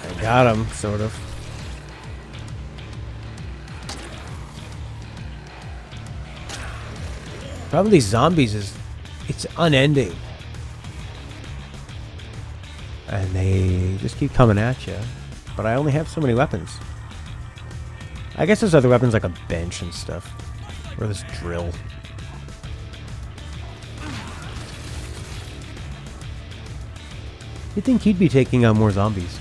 Speaker 1: I got him, sort of. Problem with these zombies is it's unending. And they just keep coming at you. But I only have so many weapons. I guess there's other weapons like a bench and stuff. Or this drill. You'd think he'd be taking on more zombies.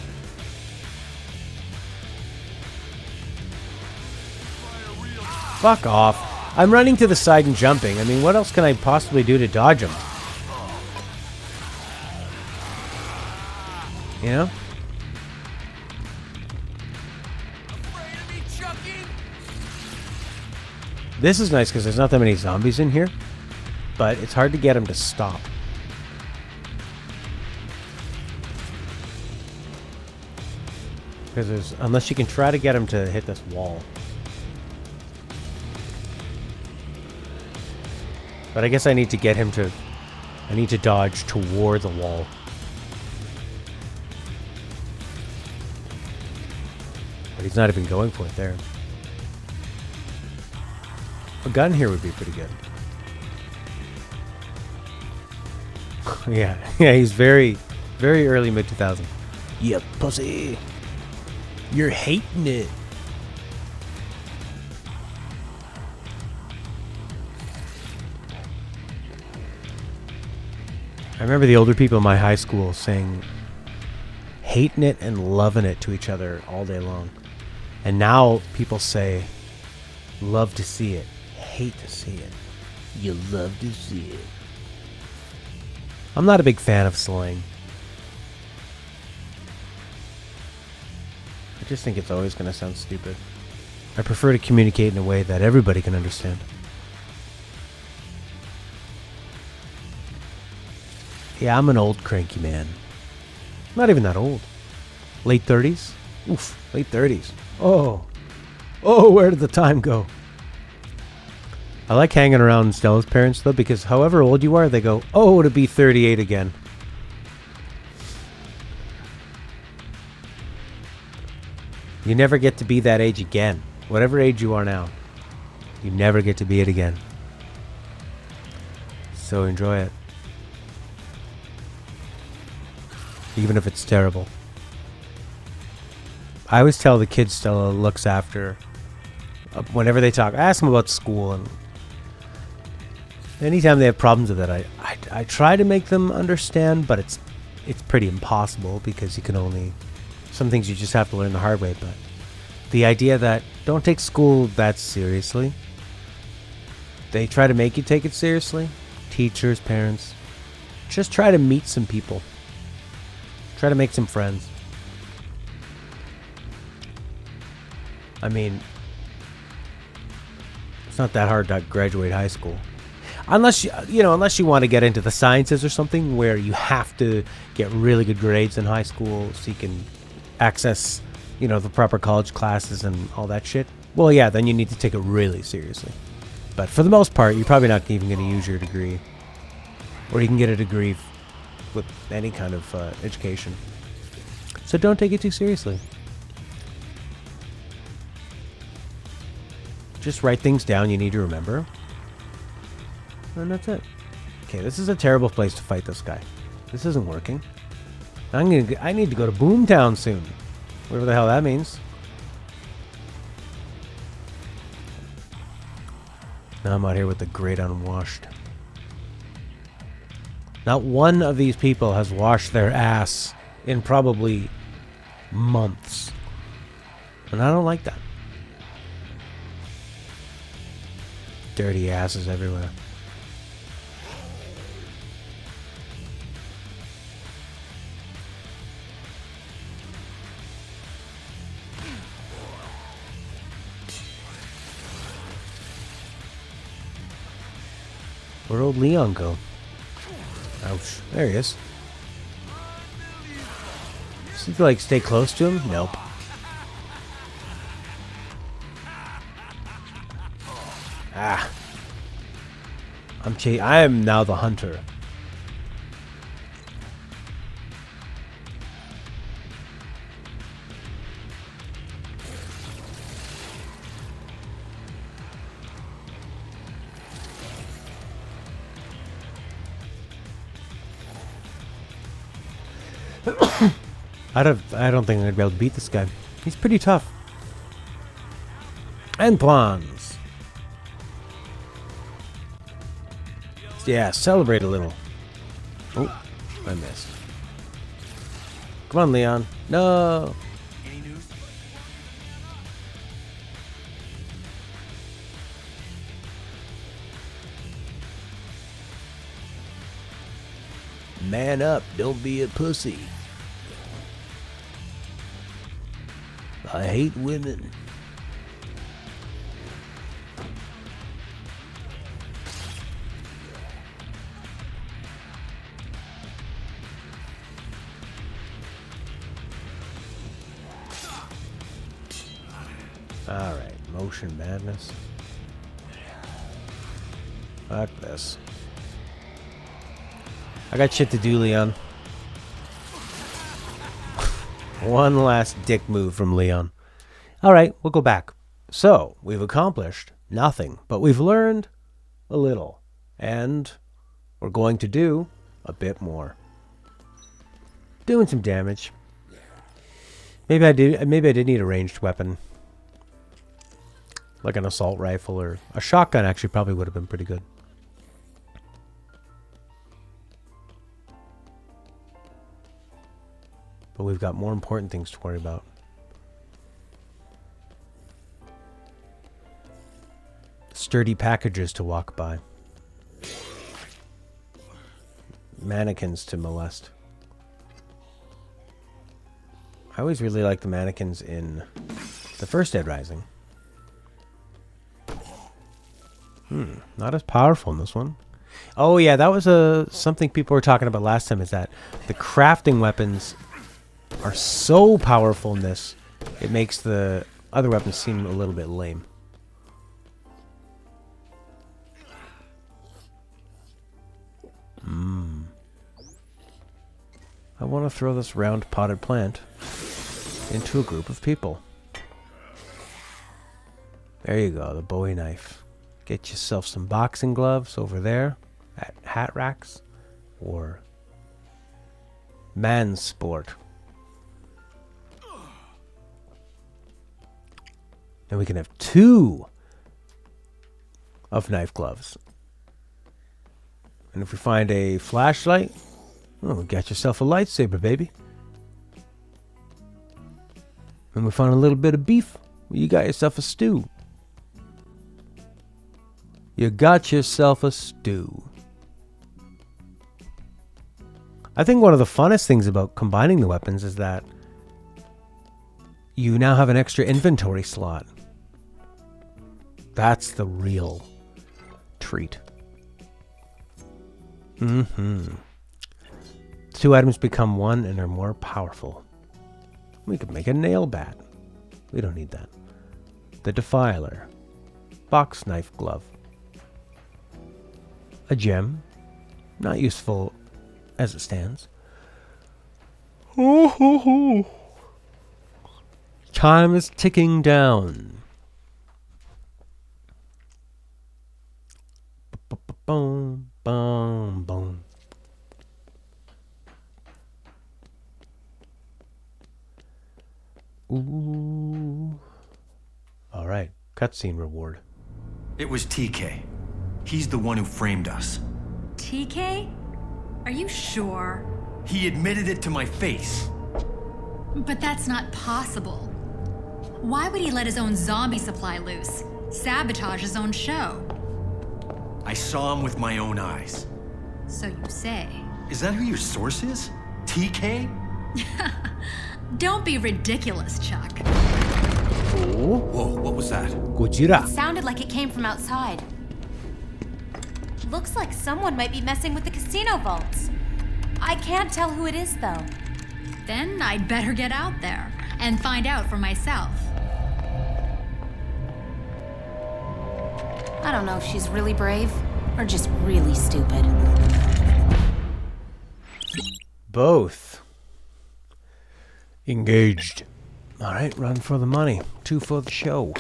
Speaker 1: Fuck off. I'm running to the side and jumping. I mean, what else can I possibly do to dodge him? You know? This is nice because there's not that many zombies in here. But it's hard to get him to stop. Because unless you can try to get him to hit this wall. But I guess I need to get him to... I need to dodge toward the wall. But he's not even going for it there. A gun here would be pretty good. Yeah, he's very, very early mid-2000s. Yeah, pussy. You're hating it. I remember the older people in my high school saying hating it and loving it to each other all day long. And now people say love to see it, hate to see it. You love to see it. I'm not a big fan of slang. I just think it's always going to sound stupid. I prefer to communicate in a way that everybody can understand. Yeah, I'm an old cranky man. Not even that old. Late 30s? Oof, late 30s. Oh, where did the time go? I like hanging around Stella's parents, though, because however old you are, they go, oh, to be 38 again. You never get to be that age again. Whatever age you are now, you never get to be it again. So enjoy it. Even if it's terrible. I always tell the kids Stella looks after, whenever they talk, I ask them about school, and anytime they have problems with it, I try to make them understand, but it's pretty impossible because you can only, some things you just have to learn the hard way. But the idea that don't take school that seriously, they try to make you take it seriously. Teachers, parents, just try to meet some people. Try to make some friends. I mean, it's not that hard to graduate high school. Unless you want to get into the sciences or something where you have to get really good grades in high school so you can access, the proper college classes and all that shit. Well, yeah, then you need to take it really seriously. But for the most part, you're probably not even going to use your degree. Or you can get a degree with any kind of education. So don't take it too seriously. Just write things down you need to remember. And that's it. Okay, this is a terrible place to fight this guy. This isn't working. I need to go to Boomtown soon. Whatever the hell that means. Now I'm out here with the great unwashed. Not one of these people has washed their ass in probably months. And I don't like that. Dirty asses everywhere. Where'd old Leon go? Ouch. There he is. Does he like stay close to him? Nope. Ah. I am now the hunter. I don't think I'm gonna be able to beat this guy. He's pretty tough. And plans. Yeah, celebrate a little. Oh, I missed. Come on, Leon. No.
Speaker 2: Any news?
Speaker 1: Man up, don't be a pussy. I hate women. Alright, motion madness. Fuck this. I got shit to do, Leon. One last dick move from Leon. All right, we'll go back. So, we've accomplished nothing, but we've learned a little. And we're going to do a bit more. Doing some damage. Maybe I did need a ranged weapon. Like an assault rifle or a shotgun actually probably would have been pretty good. But we've got more important things to worry about. Sturdy packages to walk by. Mannequins to molest. I always really liked the mannequins in the first Dead Rising. Not as powerful in this one. Oh yeah, that was something people were talking about last time, is that the crafting weapons are so powerful in this, it makes the other weapons seem a little bit lame. I want to throw this round potted plant into a group of people. There you go, the Bowie knife. Get yourself some boxing gloves over there at hat racks or man's sport. And we can have 2 of knife gloves. And if we find a flashlight, oh, get yourself a lightsaber, baby. And we find a little bit of beef, you got yourself a stew. You got yourself a stew. I think one of the funnest things about combining the weapons is that you now have an extra inventory slot. That's the real treat. 2 items become 1 and are more powerful. We could make a nail bat. We don't need that. The Defiler. Box knife glove. A gem. Not useful as it stands. Time is ticking down. Boom, boom, boom. Ooh. All right, cutscene reward.
Speaker 2: It was TK. He's the one who framed us.
Speaker 6: TK? Are you sure?
Speaker 2: He admitted it to my face.
Speaker 6: But that's not possible. Why would he let his own zombie supply loose? Sabotage his own show?
Speaker 2: I saw him with my own eyes.
Speaker 6: So you say.
Speaker 2: Is that who your source is? TK?
Speaker 6: Don't be ridiculous, Chuck.
Speaker 2: Whoa, what was that?
Speaker 1: Gojira.
Speaker 4: Sounded like it came from outside. Looks like someone might be messing with the casino vaults. I can't tell who it is, though.
Speaker 6: Then I'd better get out there and find out for myself.
Speaker 4: I don't know if she's really brave or just really stupid.
Speaker 1: Both. Engaged. All right, run for the money. 2 for the show.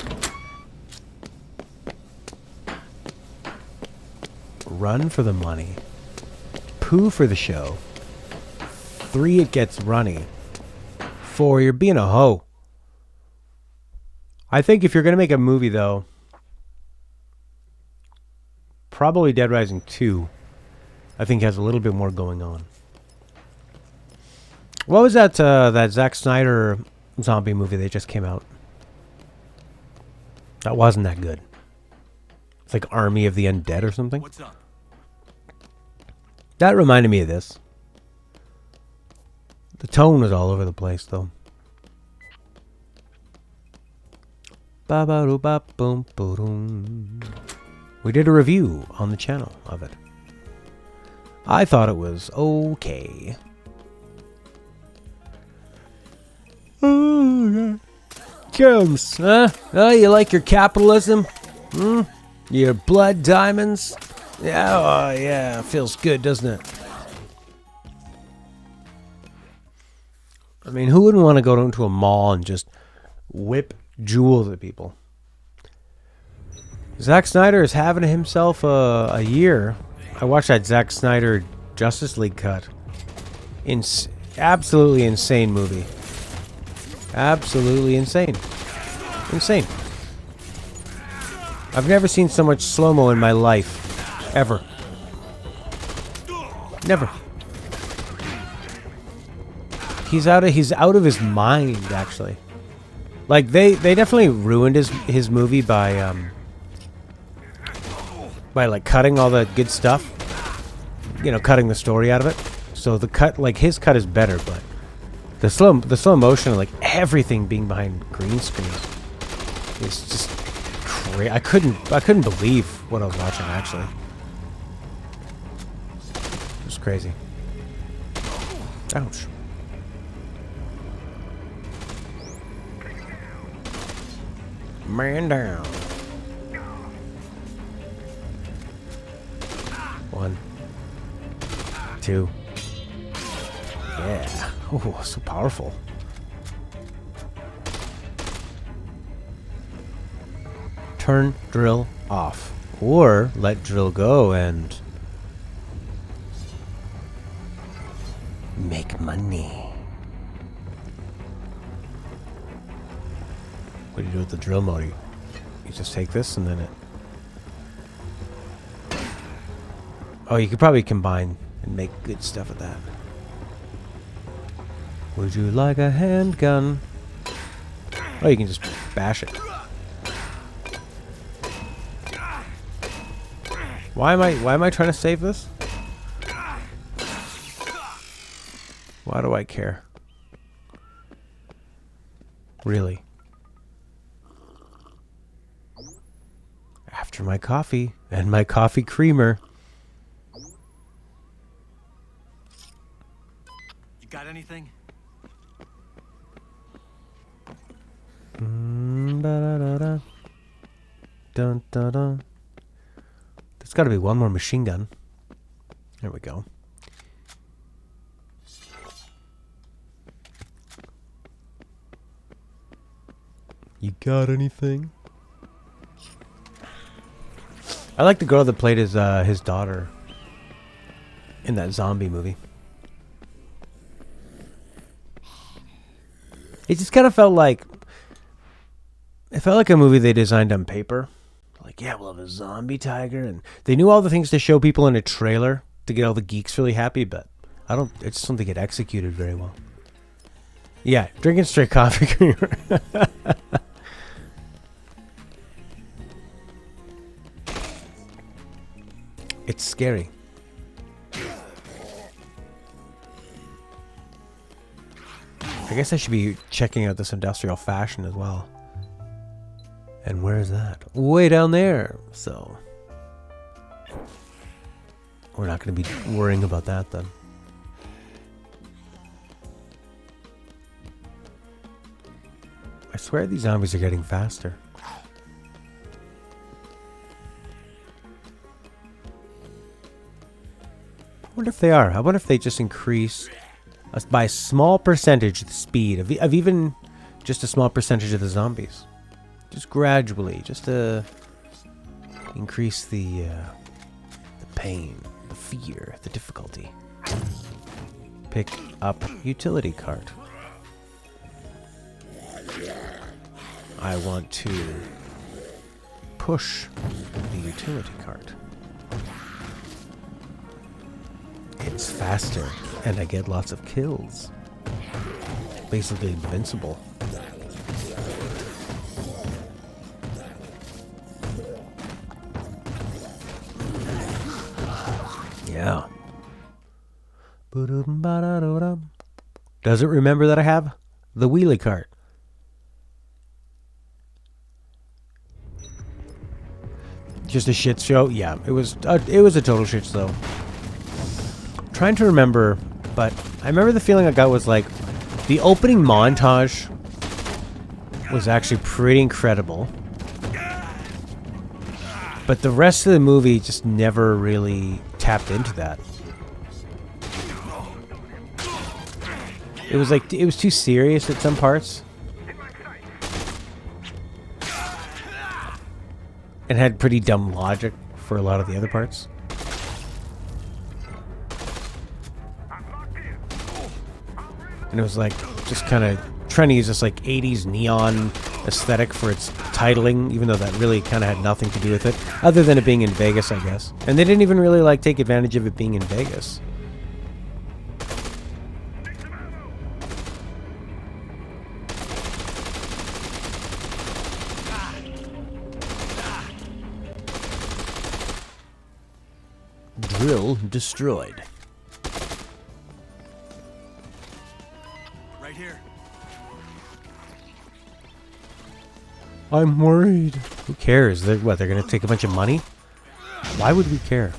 Speaker 1: Run for the money. Poo for the show. 3, it gets runny. 4, you're being a hoe. I think if you're going to make a movie, though, probably Dead Rising 2, I think has a little bit more going on. What was that Zack Snyder zombie movie that just came out? That wasn't that good. It's like Army of the Undead or something.
Speaker 5: What's up?
Speaker 1: That reminded me of this. The tone was all over the place, though. Ba-ba-do-ba-boom-boom. We did a review on the channel of it. I thought it was okay. Oh, yeah. Jones, huh? Oh, you like your capitalism? Hmm? Your blood diamonds? Yeah, oh, yeah, feels good, doesn't it? I mean, who wouldn't want to go into a mall and just whip jewels at people. Zack Snyder is having himself a year. I watched that Zack Snyder Justice League cut. Absolutely insane movie. Absolutely insane. Insane. I've never seen so much slow-mo in my life. Ever. Never. He's out of his mind, actually. Like they definitely ruined his movie by like cutting all the good stuff. You know, cutting the story out of it. So the cut, like his cut is better, but the slow motion, like everything being behind green screen, is just crazy. I couldn't believe what I was watching, actually. It was crazy. Ouch. Man down. 1, 2. Yeah. Oh, so powerful. Turn drill off. Or let drill go and make money. What do you do with the drill motor? You just take this and then it... Oh, you could probably combine and make good stuff with that. Would you like a handgun? Oh, you can just bash it. Why am I trying to save this? Why do I care? Really? After my coffee and my coffee creamer.
Speaker 2: You got anything?
Speaker 1: Da-da-da-da. Dun, dun, dun. There's got to be one more machine gun. There we go. You got anything? I like the girl that played his daughter in that zombie movie. It just kind of felt like... It felt like a movie they designed on paper. Like, yeah, we'll have a zombie tiger. And they knew all the things to show people in a trailer to get all the geeks really happy, but I just don't think it executed very well. Yeah, drinking straight coffee creamer. It's scary. I guess I should be checking out this industrial fashion as well. And where is that? Way down there. So we're not going to be worrying about that then. I swear these zombies are getting faster. I wonder if they are. I wonder if they just increase by a small percentage the speed of even just a small percentage of the zombies. Just gradually, just to increase the pain, the fear, the difficulty. Pick up utility cart. I want to push the utility cart. It's faster, and I get lots of kills. Basically invincible. Yeah. Does it remember that I have the wheelie cart? Just a shit show? Yeah, it was a total shit show. Trying to remember, but I remember the feeling I got was like the opening montage was actually pretty incredible, but the rest of the movie just never really tapped into that. It was like, it was too serious at some parts. and had pretty dumb logic for a lot of the other parts. And it was like just kind of trying to use this like 80s neon aesthetic for its titling, even though that really kind of had nothing to do with it, other than it being in Vegas, I guess. And they didn't even really like take advantage of it being in Vegas. Drill destroyed.
Speaker 2: Right here.
Speaker 1: I'm worried. Who cares? They're going to take a bunch of money? Why would we care?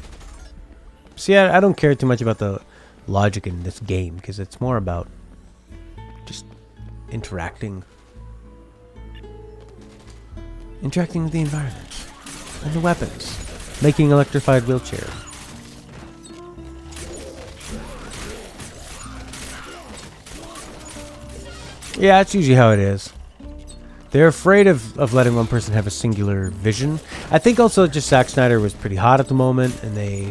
Speaker 1: See, I don't care too much about the logic in this game, because it's more about just interacting with the environment and the weapons, making electrified wheelchair. Yeah, that's usually how it is. They're afraid of letting one person have a singular vision. I think also just Zack Snyder was pretty hot at the moment, and I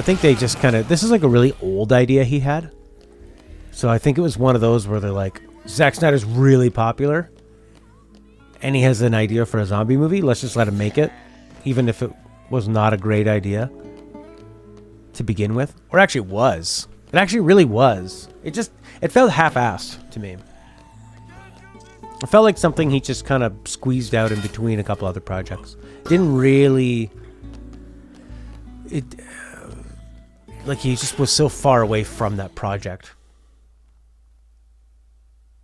Speaker 1: think they just kind of, this is like a really old idea he had. So I think it was one of those where they're like, Zack Snyder's really popular, and he has an idea for a zombie movie, let's just let him make it, even if it was not a great idea to begin with. Or actually it was. It actually really was. It felt half-assed to me. It felt like something he just kind of squeezed out in between a couple other projects. Didn't really... like he just was so far away from that project.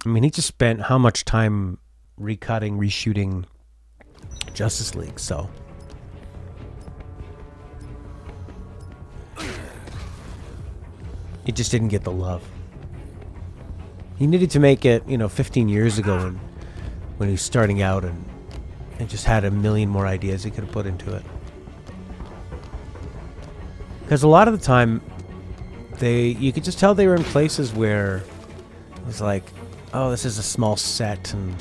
Speaker 1: I mean, he just spent how much time recutting, reshooting Justice League, so... It just didn't get the love. He needed to make it, 15 years ago when he was starting out and just had a million more ideas he could have put into it. Because a lot of the time, you could just tell they were in places where it was like, oh, this is a small set and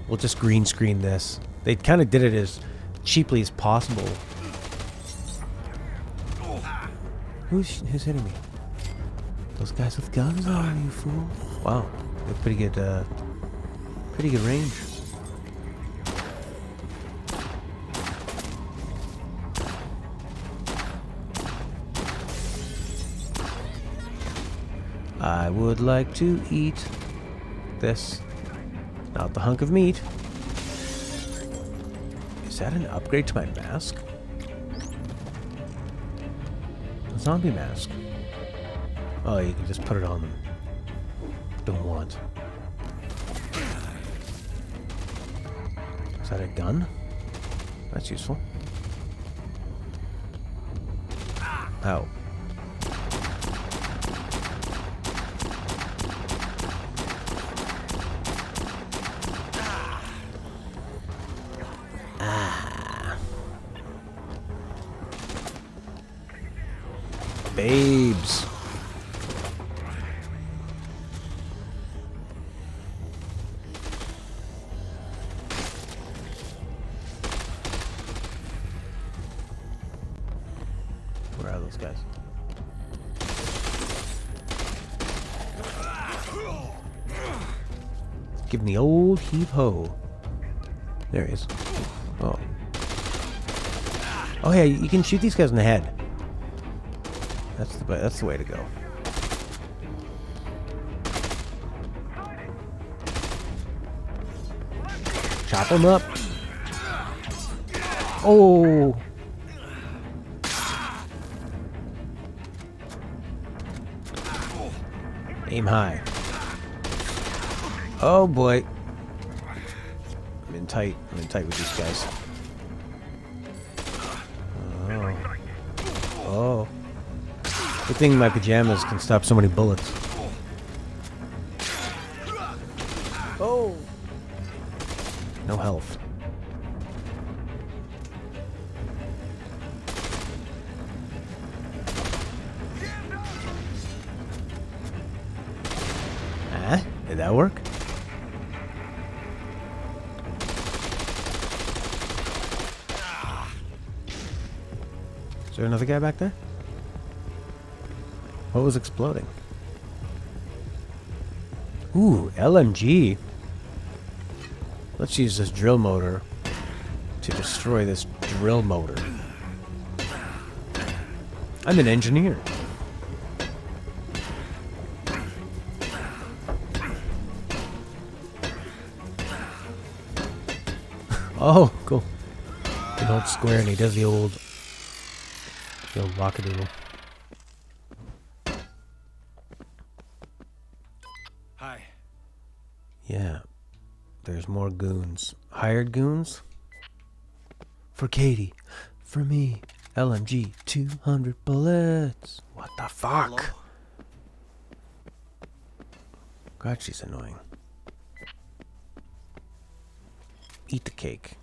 Speaker 1: we'll just green screen this. They kind of did it as cheaply as possible. Who's hitting me? Those guys with guns on you, fool. Wow, they have pretty good range. I would like to eat this. Not the hunk of meat. Is that an upgrade to my mask? A zombie mask. Oh, you can just put it on them. Don't want. Is that a gun? That's useful. Ow. Babes. Where are those guys? Give him the old heave-ho. There he is. Oh. Oh yeah, you can shoot these guys in the head. That's the way to go. Chop them up. Oh. Aim high. Oh boy. I'm in tight with these guys. Oh. Good thing my pajamas can stop so many bullets. Oh. No health. Ah, did that work? there another guy back there? What was exploding? Ooh, LMG. Let's use this drill motor to destroy this drill motor. I'm an engineer. Oh, cool. An old square, and he does the old wackadoodle.
Speaker 2: Hi.
Speaker 1: Yeah. There's more goons. Hired goons? For Katie. For me. LMG. 200 bullets. What the fuck?
Speaker 2: Hello?
Speaker 1: God, she's annoying. Eat the cake.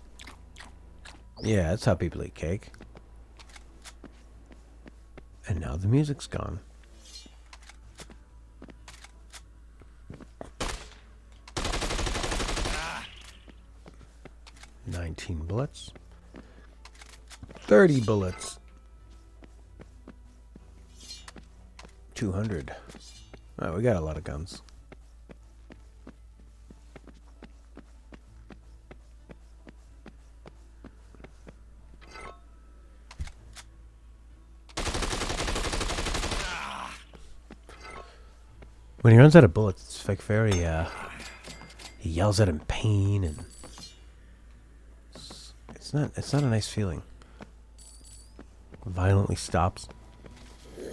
Speaker 1: Yeah, that's how people eat cake. And now the music's gone. Ah. 19 bullets. 30 bullets. 200. Oh, we got a lot of guns. When he runs out of bullets, it's like very, he yells out in pain, and it's not a nice feeling. Violently stops. I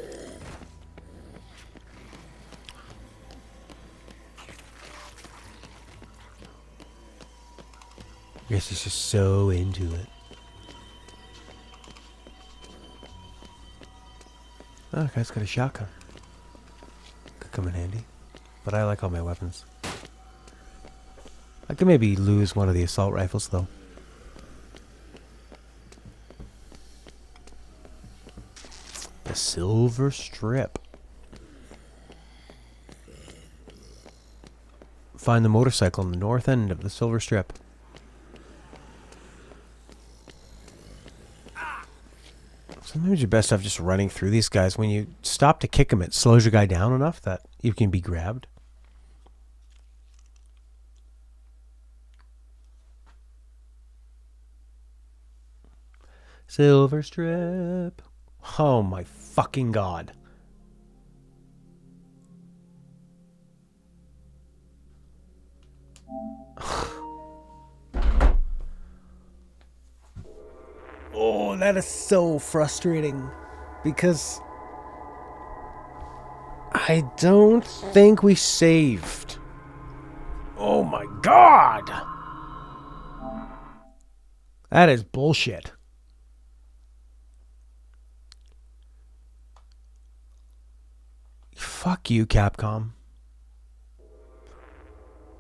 Speaker 1: guess he's just so into it. Oh, guy's got a shotgun. Could come in handy. But I like all my weapons. I could maybe lose one of the assault rifles, though. The silver strip. Find the motorcycle on the north end of the silver strip. Sometimes you're best off just running through these guys. When you stop to kick them, it slows your guy down enough that you can be grabbed. Silver strip. Oh my fucking god. Oh, that is so frustrating because I don't think we saved. Oh my god. That is bullshit. Fuck you, Capcom.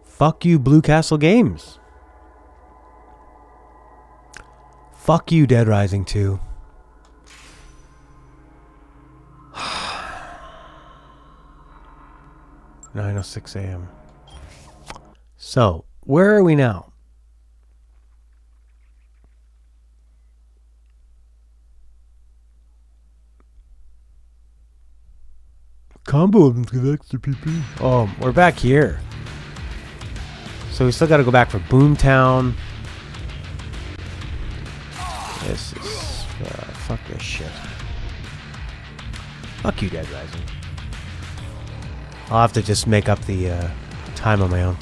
Speaker 1: Fuck you, Blue Castle Games. Fuck you, Dead Rising 2. 9:06 a.m. So, where are we now? Combo of them with extra PP. Oh, we're back here. So we still got to go back for Boomtown. This is fuck this shit. Fuck you, Dead Rising. I'll have to just make up the time on my own.